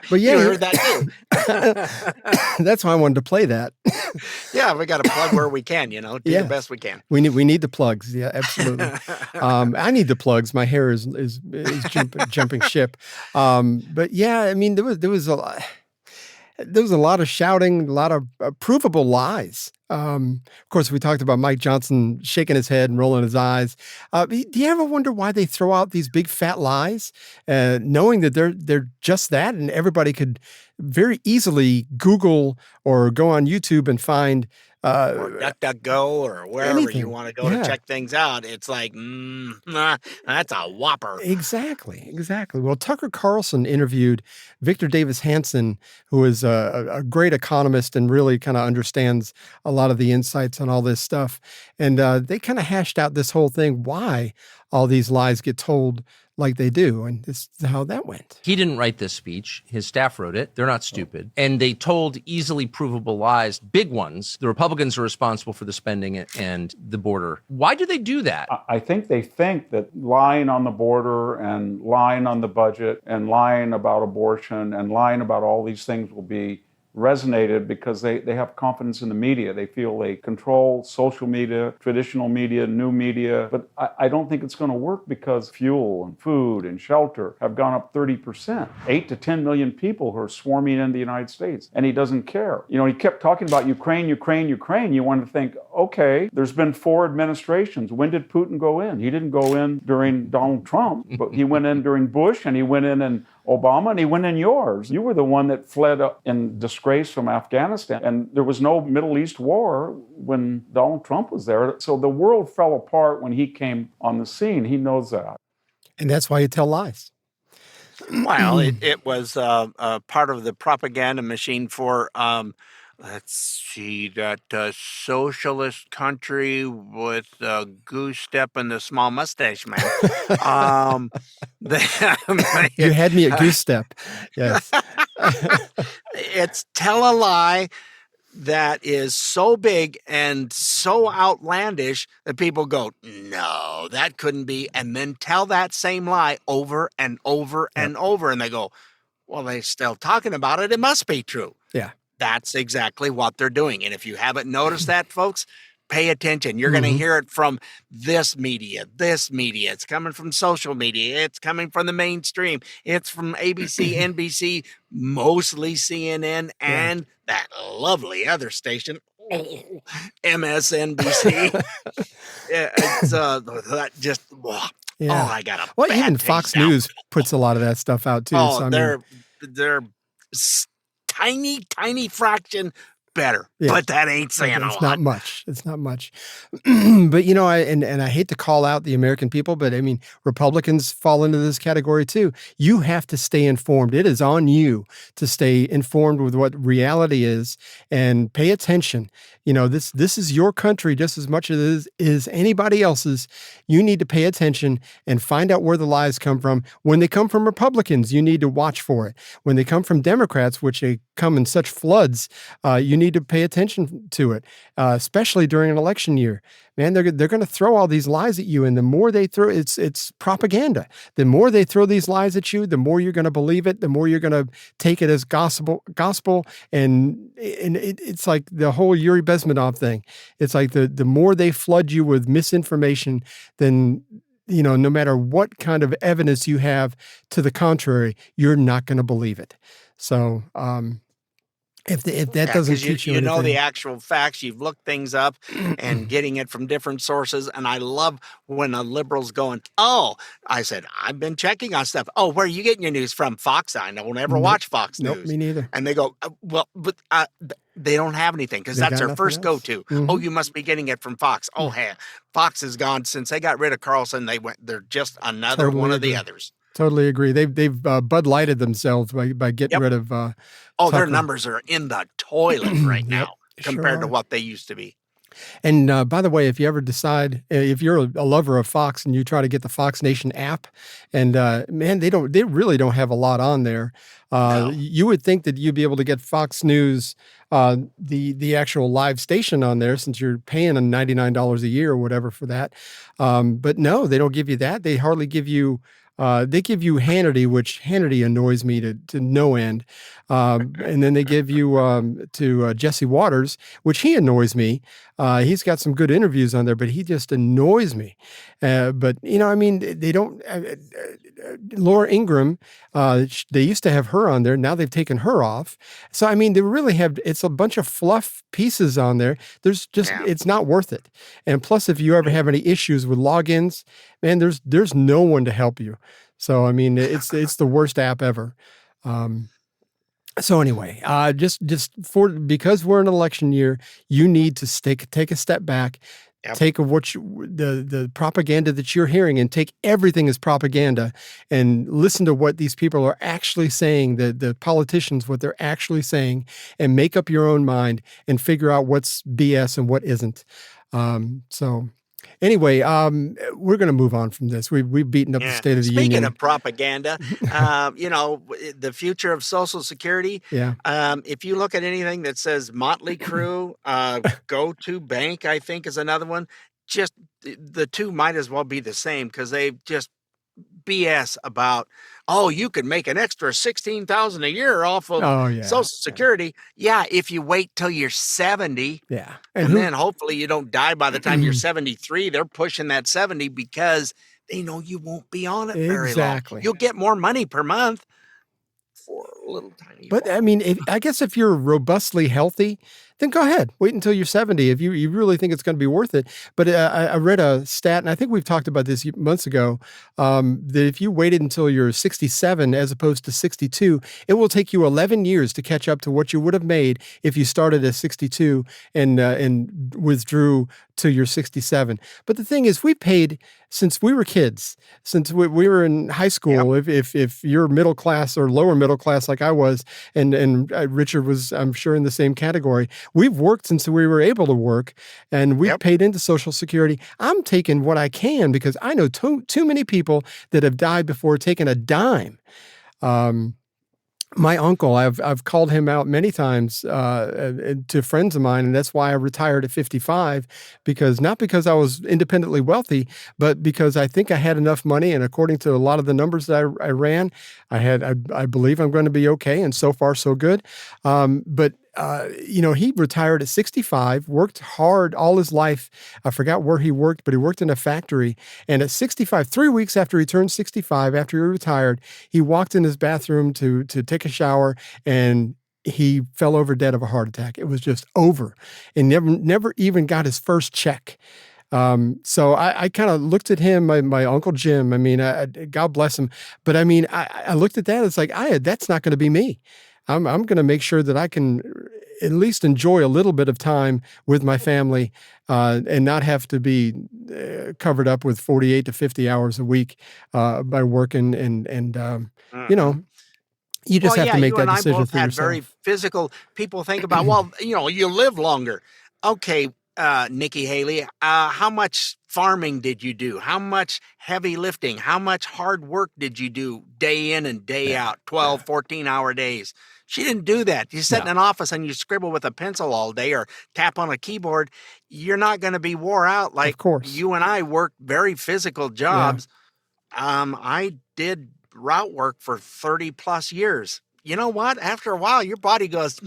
But yeah, you heard that too. That's why I wanted to play that. Yeah, we got to plug where we can, do the best we can. We need the plugs. Yeah, absolutely. I need the plugs. My hair is jumping ship. But yeah, I mean, there was a lot. There was a lot of shouting, a lot of provable lies. Of course, we talked about Mike Johnson shaking his head and rolling his eyes. Do you ever wonder why they throw out these big fat lies, knowing that they're just that, and everybody could very easily Google or go on YouTube and find or DuckDuckGo or wherever anything. You want to go to check things out. It's like, that's a whopper. Exactly. Well, Tucker Carlson interviewed Victor Davis Hanson, who is a great economist and really kind of understands a lot of the insights on all this stuff. And they kind of hashed out this whole thing, why all these lies get told like they do. And this is how that went. He didn't write this speech. His staff wrote it. They're not stupid. And they told easily provable lies, big ones. The Republicans are responsible for the spending and the border. Why do they do that? I think they think that lying on the border and lying on the budget and lying about abortion and lying about all these things will be resonated because they have confidence in the media. They feel they control social media, traditional media, new media. But I don't think it's going to work because fuel and food and shelter have gone up 30%. 8 to 10 million people who are swarming into the United States. And he doesn't care. You know, he kept talking about Ukraine, Ukraine, Ukraine. You want to think, okay, there's been 4 administrations. When did Putin go in? He didn't go in during Donald Trump, but he went in during Bush, and he went in Obama, and he went in yours. You were the one that fled in disgrace from Afghanistan, and there was no Middle East war when Donald Trump was there. So the world fell apart when he came on the scene. He knows that. And that's why you tell lies. Well, it was part of the propaganda machine for, let's see, that socialist country with the goose step and the small mustache man. You had me at goose step. Yes. It's tell a lie that is so big and so outlandish that people go, no, that couldn't be. And then tell that same lie over and over and over. And they go, well, they're still talking about it. It must be true. Yeah. That's exactly what they're doing. And if you haven't noticed that, folks, pay attention. You're going to hear it from this media. It's coming from social media. It's coming from the mainstream. It's from ABC, NBC, mostly CNN, and that lovely other station, MSNBC. It's that just, I got a Well, bad even taste Fox now. News puts a lot of that stuff out too. Oh, so, I they're mean, tiny fraction better, Yeah. but that ain't saying a lot. It's not much. It's not much. But, you know, I hate to call out the American people, but I mean, Republicans fall into this category too. You have to stay informed. It is on you to stay informed with what reality is and pay attention. You know, this is your country just as much as it is anybody else's. You need to pay attention and find out where the lies come from. When they come from Republicans, you need to watch for it. When they come from Democrats, which they come in such floods, you need to pay attention to it, especially during an election year. Man, they're going to throw all these lies at you, and the more they throw, it's propaganda. The more they throw these lies at you, the more you're going to believe it. The more you're going to take it as gospel, and it's like the whole Yuri Bezmenov thing. It's like the more they flood you with misinformation, then no matter what kind of evidence you have to the contrary, you're not going to believe it. So. If that doesn't teach you anything. You know the actual facts, you've looked things up and getting it from different sources. And I love when a liberal's going, I said, I've been checking on stuff. Oh, where are you getting your news from? Fox. I don't ever watch Fox News. Nope, me neither. And they go, they don't have anything because that's their first go-to. Mm-hmm. Oh, you must be getting it from Fox. Oh, hey, Fox is gone since they got rid of Carlson. They're just another one of the others. Totally agree. They've Bud Lighted themselves by getting rid of. Their numbers are in the toilet right now compared to what they used to be. And by the way, if you ever decide, if you're a lover of Fox and you try to get the Fox Nation app, and man, they really don't have a lot on there. No. You would think that you'd be able to get Fox News, the actual live station on there, since you're paying $99 a year or whatever for that. But no, they don't give you that. They hardly give you. They give you Hannity, which Hannity annoys me to no end. And then they give you to Jesse Waters, which he annoys me. He's got some good interviews on there, but he just annoys me. But, they don't. Laura Ingraham, they used to have her on there. Now they've taken her off. So, they really have, it's a bunch of fluff pieces on there. It's not worth it. And plus, if you ever have any issues with logins, man, there's no one to help you. So, it's the worst app ever. So anyway, because we're in an election year, you need to take a step back, Take of the propaganda that you're hearing and take everything as propaganda and listen to what these people are actually saying, the politicians, what they're actually saying, and make up your own mind and figure out what's BS and what isn't. Anyway, we're going to move on from this. We've beaten up the State of the Union. Speaking of propaganda, the future of Social Security. Yeah. If you look at anything that says Motley Crue, Go to Bank, I think is another one. Just the two might as well be the same because they just BS about, you could make an extra $16,000 a year off of Social Security. Yeah, if you wait till you're 70. Yeah. And then hopefully you don't die by the time you're 73. They're pushing that 70 because they know you won't be on it very long. You'll get more money per month for a little tiny. But I mean, I guess if you're robustly healthy, then go ahead. Wait until you're 70 if you really think it's going to be worth it. But I read a stat, and I think we've talked about this months ago, that if you waited until you're 67 as opposed to 62, it will take you 11 years to catch up to what you would have made if you started at 62 and withdrew to your 67. But the thing is, we paid since we were kids, since we were in high school. If you're middle class or lower middle class like I was, and Richard was, I'm sure, in the same category. We've worked since we were able to work, and we've paid into Social Security. I'm taking what I can because I know too many people that have died before taking a dime. My uncle, I've called him out many times to friends of mine, and that's why I retired at 55, not because I was independently wealthy, but because I think I had enough money, and according to a lot of the numbers that I ran, I believe I'm going to be okay, and so far so good. He retired at 65, worked hard all his life. I forgot where he worked, but he worked in a factory. And at 65, 3 weeks after he turned 65, after he retired, he walked in his bathroom to take a shower, and he fell over dead of a heart attack. It was just over, and never even got his first check. So I kind of looked at him, my Uncle Jim. I mean, God bless him. But I mean, I looked at that. It's like, that's not going to be me. I'm going to make sure that I can at least enjoy a little bit of time with my family and not have to be covered up with 48 to 50 hours a week by working. You just have to make that decision for yourself. Had very physical. People think about, you live longer. Okay, Nikki Haley, how much farming did you do? How much heavy lifting? How much hard work did you do day in and day out, 12, 14-hour days? She didn't do that. You sit in an office and you scribble with a pencil all day or tap on a keyboard. You're not going to be wore out like you and I work very physical jobs. Yeah. I did route work for 30 plus years. You know what? After a while, your body goes,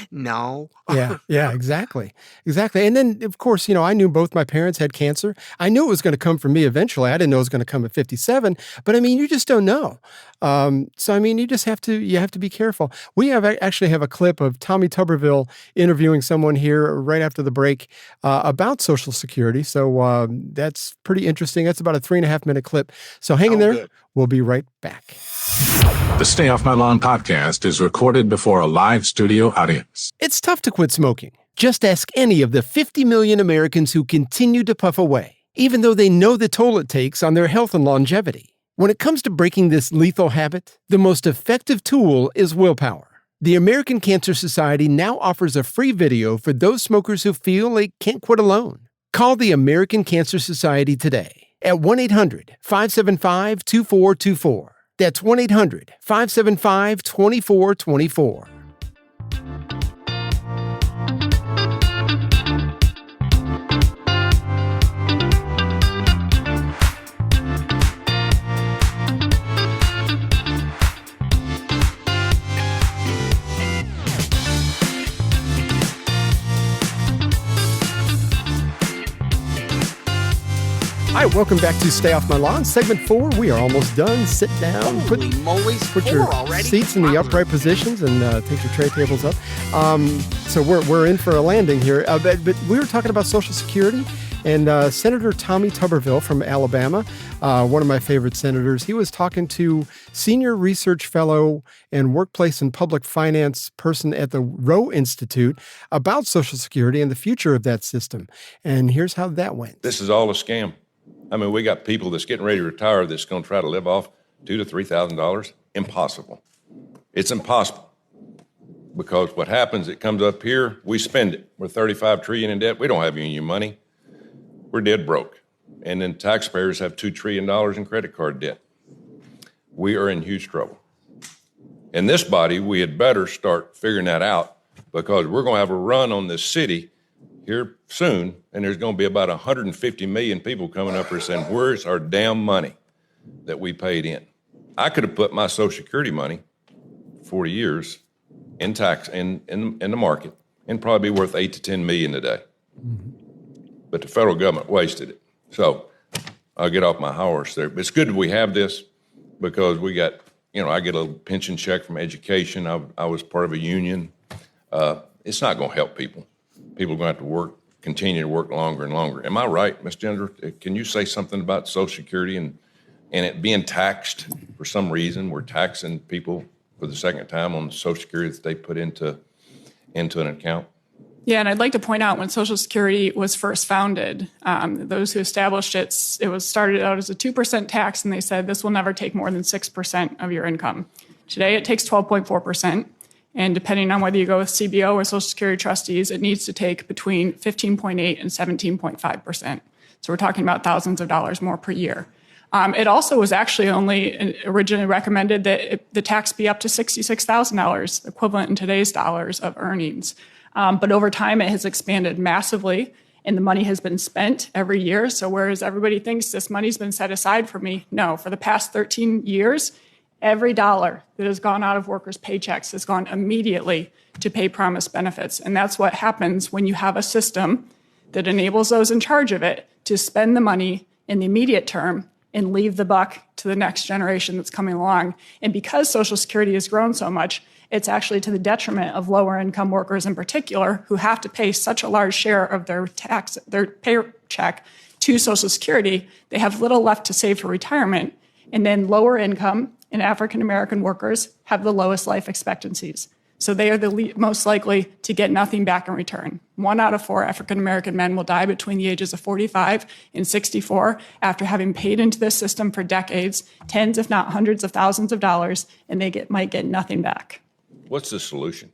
no. Yeah, exactly. And then, of course, I knew both my parents had cancer. I knew it was going to come for me eventually. I didn't know it was going to come at 57. But, I mean, you just don't know. So, I mean, you have to be careful. We actually have a clip of Tommy Tuberville interviewing someone here right after the break about Social Security. So that's pretty interesting. That's about a 3.5-minute clip. So hang in there. Good. We'll be right back. The Stay Off My Lawn podcast is recorded before a live studio audience. It's tough to quit smoking. Just ask any of the 50 million Americans who continue to puff away, even though they know the toll it takes on their health and longevity. When it comes to breaking this lethal habit, the most effective tool is willpower. The American Cancer Society now offers a free video for those smokers who feel they can't quit alone. Call the American Cancer Society today at 1-800-575-2424. That's 1-800-575-2424. Hi, welcome back to Stay Off My Lawn, segment 4. We are almost done. Sit down, put your seats in the upright positions, and take your tray tables up. So we're in for a landing here. But we were talking about Social Security, And Senator Tommy Tuberville from Alabama, one of my favorite senators, he was talking to senior research fellow and workplace and public finance person at the Roe Institute about Social Security and the future of that system. And here's how that went. This is all a scam. I mean, we got people that's getting ready to retire that's going to try to live off $2,000 to $3,000. Impossible. It's impossible. Because what happens, it comes up here, we spend it. We're $35 trillion in debt. We don't have any money. We're dead broke. And then taxpayers have $2 trillion in credit card debt. We are in huge trouble. In this body, we had better start figuring that out, because we're going to have a run on this city here soon, and there's going to be about 150 million people coming up here saying, where's our damn money that we paid in? I could have put my Social Security money 40 years in tax in the market and probably be worth 8 to 10 million today. But the federal government wasted it. So I'll get off my horse there. But it's good that we have this, because we got, I get a pension check from education. I was part of a union. It's not going to help people. People are going to have to continue to work longer and longer. Am I right, Ms. Gender? Can you say something about Social Security and it being taxed for some reason? We're taxing people for the second time on the Social Security that they put into an account. Yeah, and I'd like to point out when Social Security was first founded, those who established it, it was started out as a 2% tax, and they said this will never take more than 6% of your income. Today, it takes 12.4%, and depending on whether you go with CBO or Social Security trustees, it needs to take between 15.8 and 17.5%. So we're talking about thousands of dollars more per year. It also was actually only originally recommended that the tax be up to $66,000, equivalent in today's dollars of earnings. But over time, it has expanded massively, and the money has been spent every year. So whereas everybody thinks this money's been set aside for me, no, for the past 13 years, every dollar that has gone out of workers' paychecks has gone immediately to pay promised benefits. And that's what happens when you have a system that enables those in charge of it to spend the money in the immediate term and leave the buck to the next generation that's coming along. And because Social Security has grown so much, it's actually to the detriment of lower income workers in particular, who have to pay such a large share of their paycheck to Social Security. They have little left to save for retirement. And then lower income and African American workers have the lowest life expectancies. So they are the most likely to get nothing back in return. 1 out of 4 African American men will die between the ages of 45 and 64 after having paid into this system for decades, tens if not hundreds of thousands of dollars, and they might get nothing back. What's the solution?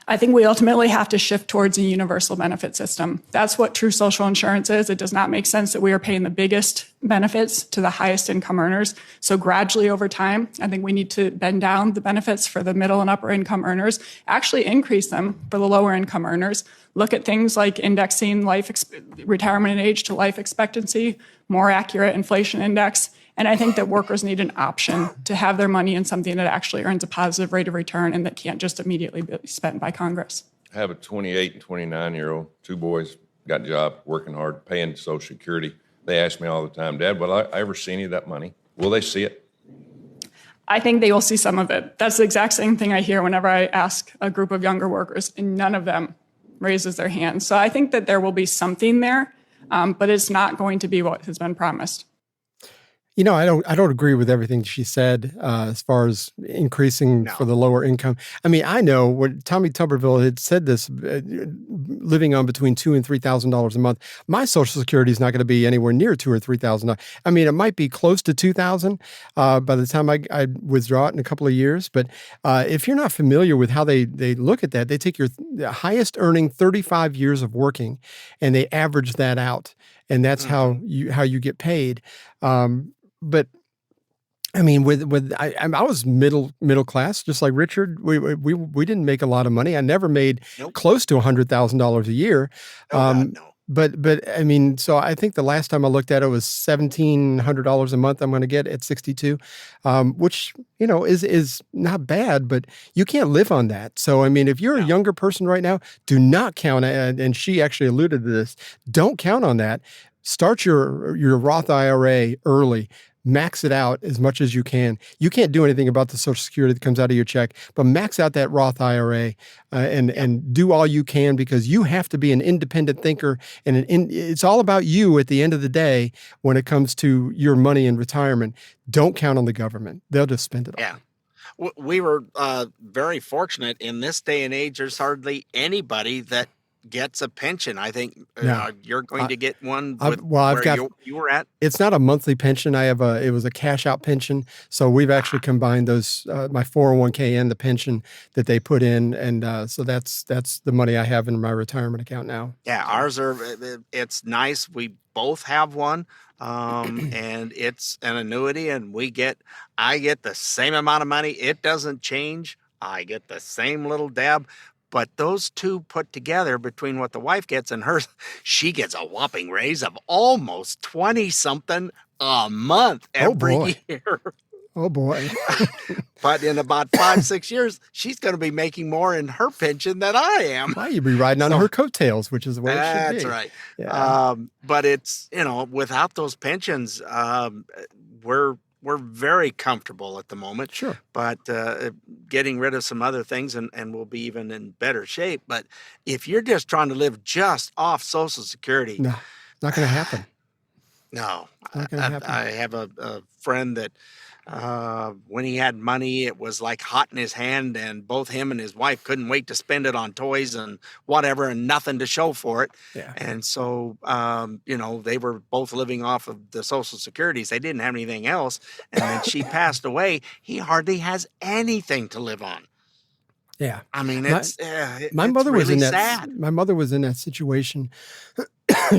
I think we ultimately have to shift towards a universal benefit system. That's what true social insurance is. It does not make sense that we are paying the biggest benefits to the highest income earners. So gradually over time, I think we need to bend down the benefits for the middle and upper income earners, actually increase them for the lower income earners. Look at things like indexing retirement age to life expectancy, more accurate inflation index. And I think that workers need an option to have their money in something that actually earns a positive rate of return and that can't just immediately be spent by Congress. I have a 28 and 29-year-old, 2 boys, got a job, working hard, paying Social Security. They ask me all the time, Dad, will I ever see any of that money? Will they see it? I think they will see some of it. That's the exact same thing I hear whenever I ask a group of younger workers, and none of them raises their hand. So I think that there will be something there, but it's not going to be what has been promised. I don't agree with everything she said as far as increasing for the lower income. I mean, I know what Tommy Tuberville had said this, living on between $2,000 and $3,000 a month. My Social Security is not going to be anywhere near $2,000 or $3,000. I mean, it might be close to $2,000 by the time I withdraw it in a couple of years. But if you're not familiar with how they look at that, they take your highest earning 35 years of working, and they average that out, and that's how you get paid. But I mean, I was middle class, just like Richard. We didn't make a lot of money. I never made close to $100,000 a year. No. But I mean, so I think the last time I looked at it was $1,700 a month. I'm going to get at 62, which is not bad, but you can't live on that. So I mean, if you're a younger person right now, do not count. And she actually alluded to this. Don't count on that. Start your Roth IRA early. max it out as much as you can. You can't do anything about the Social Security that comes out of your check, but max out that Roth IRA and do all you can, because you have to be an independent thinker, and it's all about you at the end of the day when it comes to your money in retirement. Don't count on the government. They'll just spend it all. Yeah. We were very fortunate in this day and age. There's hardly anybody that gets a pension. I think you're going to get one with you were at. It's not a monthly pension. It was a cash out pension. So we've actually combined those, my 401k and the pension that they put in. And so that's the money I have in my retirement account now. Yeah, ours it's nice. We both have one. And it's an annuity, and I get the same amount of money. It doesn't change. I get the same little dab. But those two put together, between what the wife gets and hers, she gets a whopping raise of almost 20-something a month every year. Oh, boy. But in about 5-6 years, she's going to be making more in her pension than I am. Well, you'll be riding on her coattails, which is the way it should be. That's right. Yeah. But it's, without those pensions, we're very comfortable at the moment. Sure. But getting rid of some other things and we'll be even in better shape. But if you're just trying to live just off Social Security. No, not going to happen. No. Not going to happen. I have a friend that when he had money, it was like hot in his hand, and both him and his wife couldn't wait to spend it on toys and whatever, and nothing to show for it. Yeah. And so, they were both living off of the Social Securities. They didn't have anything else. And then she passed away. He hardly has anything to live on. Yeah. I mean, my mother was really in that. sad. My mother was in that situation.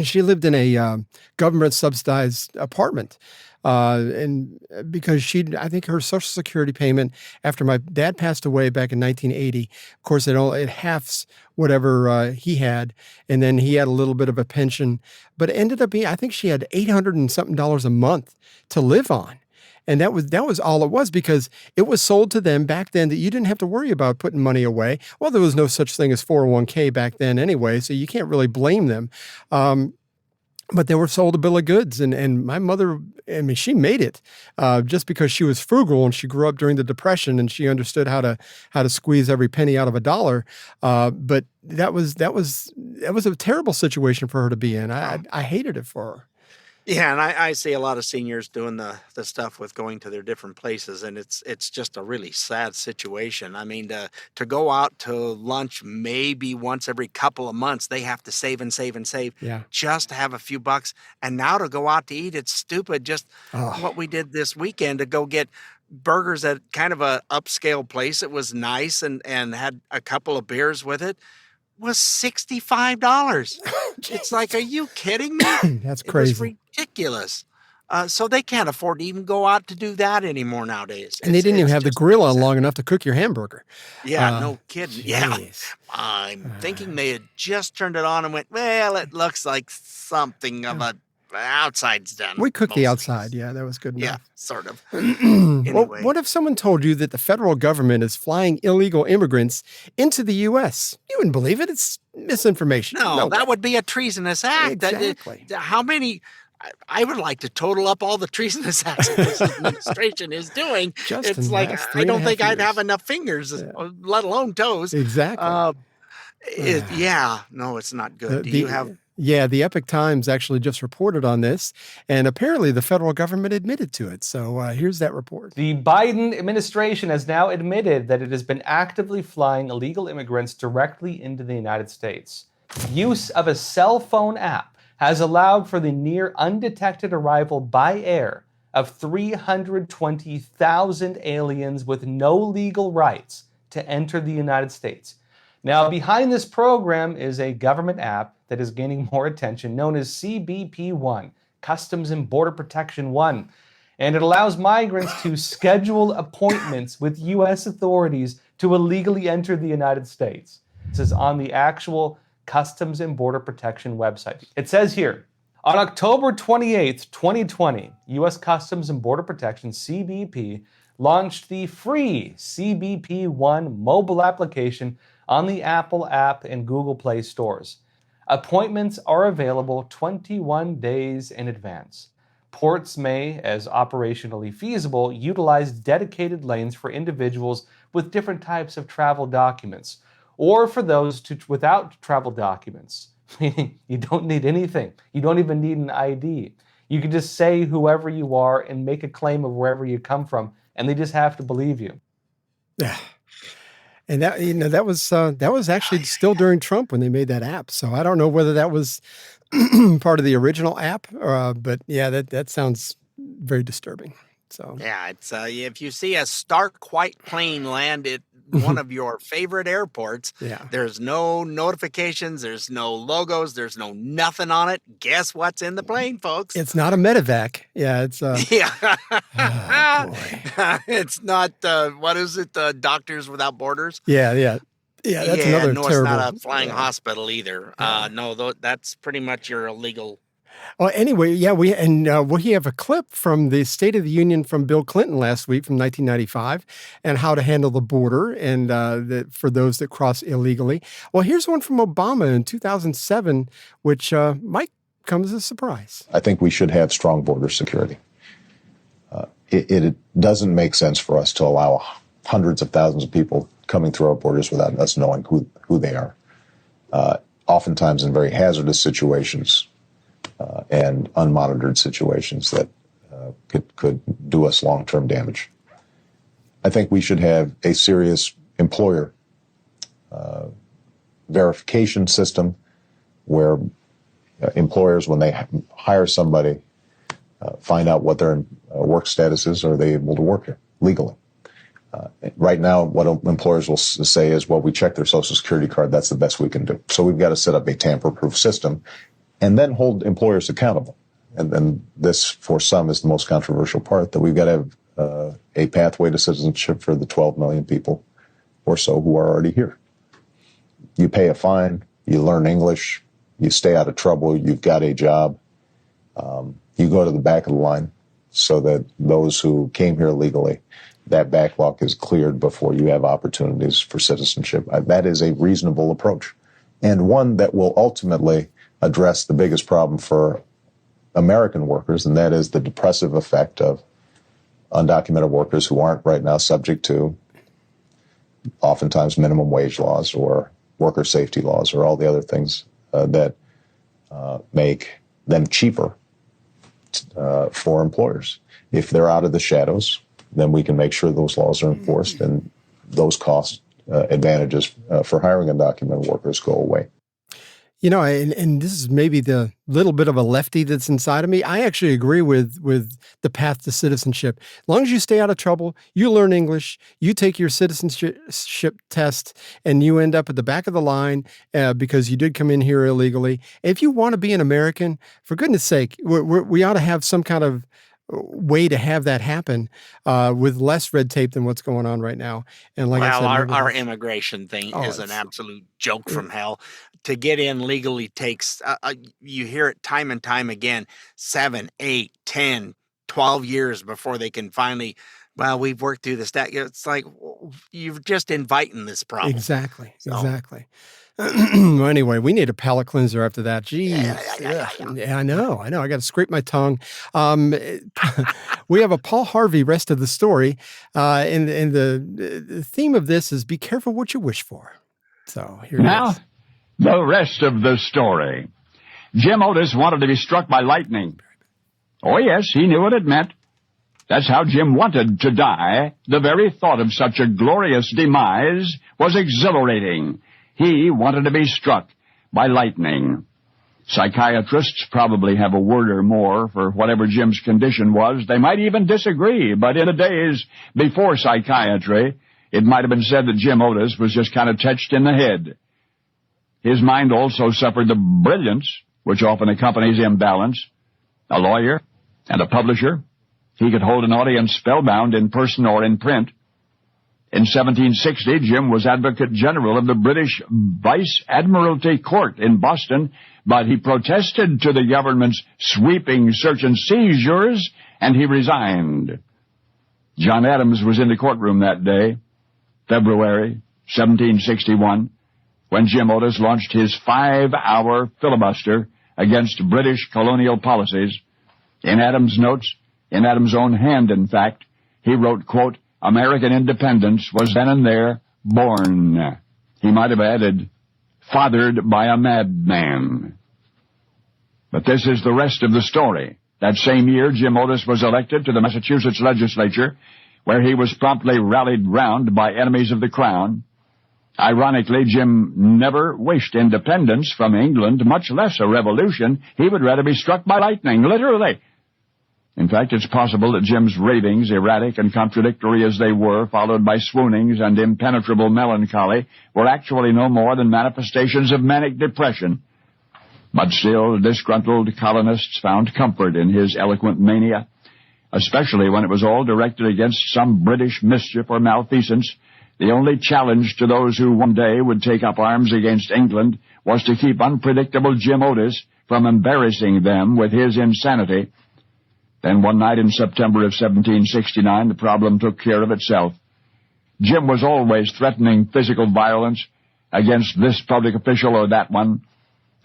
She lived in a government subsidized apartment. And because I think her Social Security payment after my dad passed away back in 1980, of course, it halves whatever he had. And then he had a little bit of a pension, but it ended up being, I think she had $800 and something a month to live on. And that was all it was, because it was sold to them back then that you didn't have to worry about putting money away. Well, there was no such thing as 401k back then anyway, so you can't really blame them. But they were sold a bill of goods, and my mother, she made it just because she was frugal and she grew up during the Depression and she understood how to squeeze every penny out of a dollar. But that was a terrible situation for her to be in. I hated it for her. Yeah, and I see a lot of seniors doing the stuff with going to their different places, and it's just a really sad situation. I mean, to go out to lunch maybe once every couple of months, they have to save and save and save just to have a few bucks. And now to go out to eat, it's stupid. Just what we did this weekend, to go get burgers at kind of a upscale place. It was nice and had a couple of beers with it. Was $65. It's like, are you kidding me? That's crazy. It was ridiculous. So they can't afford to even go out to do that anymore nowadays. And they didn't even have the grill on long enough to cook your hamburger. Yeah, no kidding. Yeah. I'm thinking they had just turned it on and went, well, it looks like something of a outside's done. We cooked the outside. Yeah, that was good enough. Yeah, sort of. Anyway. Well, what if someone told you that the federal government is flying illegal immigrants into the U.S.? You wouldn't believe it. It's misinformation. No, that would be a treasonous act. Exactly. How many... I would like to total up all the treasonous acts that this administration is doing. It's like, I don't think I'd have enough fingers, let alone toes. Exactly. No, it's not good. Do you have... Yeah, the Epoch Times actually just reported on this, and apparently the federal government admitted to it. So here's that report. The Biden administration has now admitted that it has been actively flying illegal immigrants directly into the United States. Use of a cell phone app has allowed for the near undetected arrival by air of 320,000 aliens with no legal rights to enter the United States. Now, behind this program is a government app that is gaining more attention, known as CBP-1, Customs and Border Protection 1. And it allows migrants to schedule appointments with U.S. authorities to illegally enter the United States. This is on the actual Customs and Border Protection website. It says here, on October 28th, 2020, U.S. Customs and Border Protection, CBP, launched the free CBP-1 mobile application on the Apple app and Google Play stores. Appointments are available 21 days in advance. Ports may, as operationally feasible, utilize dedicated lanes for individuals with different types of travel documents, or for those without travel documents, meaning you don't need anything. You don't even need an ID. You can just say whoever you are and make a claim of wherever you come from, and they just have to believe you. Yeah. And that was actually still during Trump when they made that app. So I don't know whether that was part of the original app, but yeah, that sounds very disturbing. So yeah, it's if you see a stark white plane land at one of your favorite airports, there's no notifications, there's no logos, there's no nothing on it. Guess what's in the plane, folks? It's not a medevac. Yeah, it's yeah. Oh, boy. It's not what is it? Doctors Without Borders. Yeah. That's another no, terrible. It's not a flying hospital either. No, that's pretty much your illegal. Well, anyway, we have a clip from the State of the Union from Bill Clinton last week from 1995 and how to handle the border and for those that cross illegally. Well, here's one from Obama in 2007, which might come as a surprise. I think we should have strong border security. It doesn't make sense for us to allow hundreds of thousands of people coming through our borders without us knowing who they are, oftentimes in very hazardous situations. And unmonitored situations that could do us long-term damage. I think we should have a serious employer verification system where employers, when they hire somebody, find out what their work status is. Are they able to work here legally? Right now, what employers will say is, well, we check their Social Security card. That's the best we can do. So we've got to set up a tamper-proof system and then hold employers accountable. And then this, for some, is the most controversial part, that we've got to have a pathway to citizenship for the 12 million people or so who are already here. You pay a fine, you learn English, you stay out of trouble, you've got a job, you go to the back of the line so that those who came here legally, that backlog is cleared before you have opportunities for citizenship. That is a reasonable approach, and one that will ultimately address the biggest problem for American workers, and that is the depressive effect of undocumented workers who aren't right now subject to oftentimes minimum wage laws or worker safety laws or all the other things that make them cheaper for employers. If they're out of the shadows, then we can make sure those laws are enforced and those cost advantages for hiring undocumented workers go away. And this is maybe the little bit of a lefty that's inside of me. I actually agree with the path to citizenship. As long as you stay out of trouble, you learn English, you take your citizenship test, and you end up at the back of the line because you did come in here illegally. If you want to be an American, for goodness sake, we ought to have some kind of way to have that happen with less red tape than what's going on right now. And like I said, our immigration thing is an absolute joke from hell. To get in legally takes, you hear it time and time again, 7, 8, 10, 12 years before they can finally, we've worked through this. It's like, you're just inviting this problem. Exactly. Anyway, we need a palate cleanser after that. Jeez. Yeah, I know. I got to scrape my tongue. We have a Paul Harvey rest of the story. And the theme of this is be careful what you wish for. So here it is. The rest of the story. Jim Otis wanted to be struck by lightning. Oh, yes, he knew what it meant. That's how Jim wanted to die. The very thought of such a glorious demise was exhilarating. He wanted to be struck by lightning. Psychiatrists probably have a word or more for whatever Jim's condition was. They might even disagree, but in the days before psychiatry, it might have been said that Jim Otis was just kind of touched in the head. His mind also suffered the brilliance which often accompanies imbalance. A lawyer and a publisher, he could hold an audience spellbound in person or in print. In 1760, Jim was Advocate General of the British Vice Admiralty Court in Boston, but he protested to the government's sweeping search and seizures, and he resigned. John Adams was in the courtroom that day, February 1761, when Jim Otis launched his 5-hour filibuster against British colonial policies. In Adams' notes, in Adams' own hand, in fact, he wrote, quote, American independence was then and there born. He might have added, fathered by a madman. But this is the rest of the story. That same year, Jim Otis was elected to the Massachusetts legislature, where he was promptly rallied round by enemies of the crown. Ironically, Jim never wished independence from England, much less a revolution. He would rather be struck by lightning, literally. In fact, it's possible that Jim's ravings, erratic and contradictory as they were, followed by swoonings and impenetrable melancholy, were actually no more than manifestations of manic depression. But still, disgruntled colonists found comfort in his eloquent mania, especially when it was all directed against some British mischief or malfeasance. The only challenge to those who one day would take up arms against England was to keep unpredictable Jim Otis from embarrassing them with his insanity. Then one night in September of 1769, the problem took care of itself. Jim was always threatening physical violence against this public official or that one.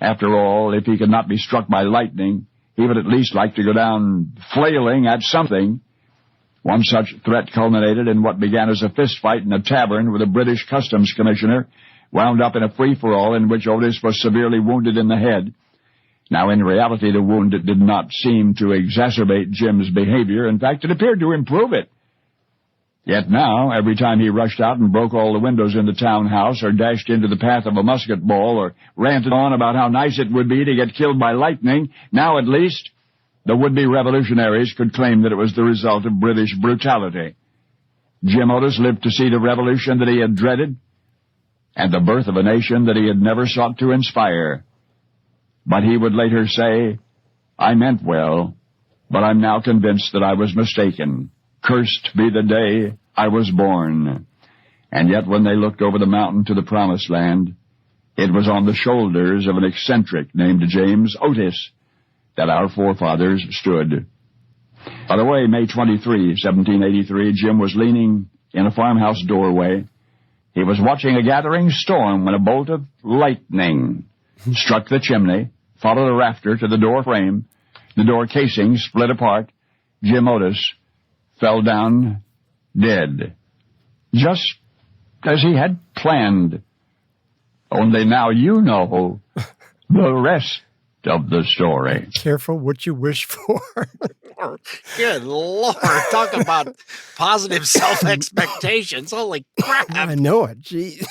After all, if he could not be struck by lightning, he would at least like to go down flailing at something. One such threat culminated in what began as a fistfight in a tavern with a British customs commissioner, wound up in a free-for-all in which Otis was severely wounded in the head. Now, in reality, the wound did not seem to exacerbate Jim's behavior. In fact, it appeared to improve it. Yet now, every time he rushed out and broke all the windows in the townhouse, or dashed into the path of a musket ball, or ranted on about how nice it would be to get killed by lightning, now at least the would-be revolutionaries could claim that it was the result of British brutality. Jim Otis lived to see the revolution that he had dreaded, and the birth of a nation that he had never sought to inspire. But he would later say, I meant well, but I'm now convinced that I was mistaken. Cursed be the day I was born. And yet when they looked over the mountain to the promised land, it was on the shoulders of an eccentric named James Otis that our forefathers stood. By the way, May 23, 1783, Jim was leaning in a farmhouse doorway. He was watching a gathering storm when a bolt of lightning struck the chimney, followed a rafter to the door frame. The door casing split apart. Jim Otis fell down dead, just as he had planned. Only now you know the rest of the story. Careful what you wish for. Good Lord. Talk about positive self-expectations. Holy crap. I know it. Gee.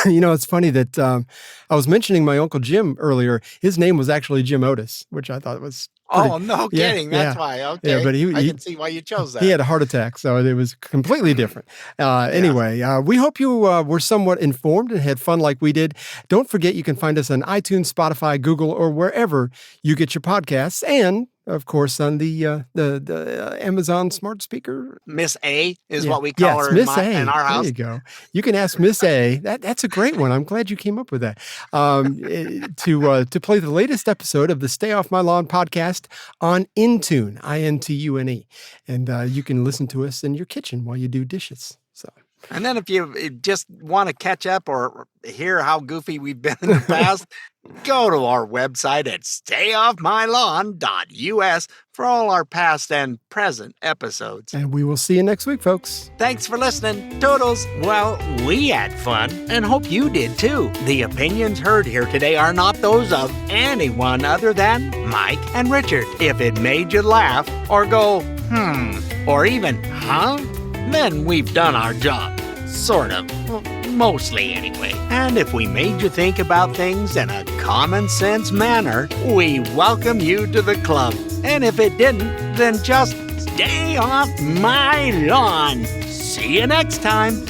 You know, it's funny that I was mentioning my Uncle Jim earlier. His name was actually Jim Otis, which I thought was pretty, oh, no kidding. That's why. Okay. Yeah, but I can see why you chose that. He had a heart attack, so it was completely different. Anyway, we hope you were somewhat informed and had fun like we did. Don't forget you can find us on iTunes, Spotify, Google, or wherever you get your podcasts, and of course, on the Amazon smart speaker. Miss A is what we call her Miss A. in our house. There you go. You can ask Miss A. That's a great one. I'm glad you came up with that. To play the latest episode of the Stay Off My Lawn podcast on Intune, INTUNE. And you can listen to us in your kitchen while you do dishes. So. And then if you just want to catch up or hear how goofy we've been in the past, go to our website at stayoffmylawn.us for all our past and present episodes. And we will see you next week, folks. Thanks for listening. Toodles. Well, we had fun and hope you did too. The opinions heard here today are not those of anyone other than Mike and Richard. If it made you laugh or go, or even, then we've done our job. Sort of. Well, mostly anyway. And if we made you think about things in a common sense manner, we welcome you to the club. And if it didn't, then just stay off my lawn. See you next time.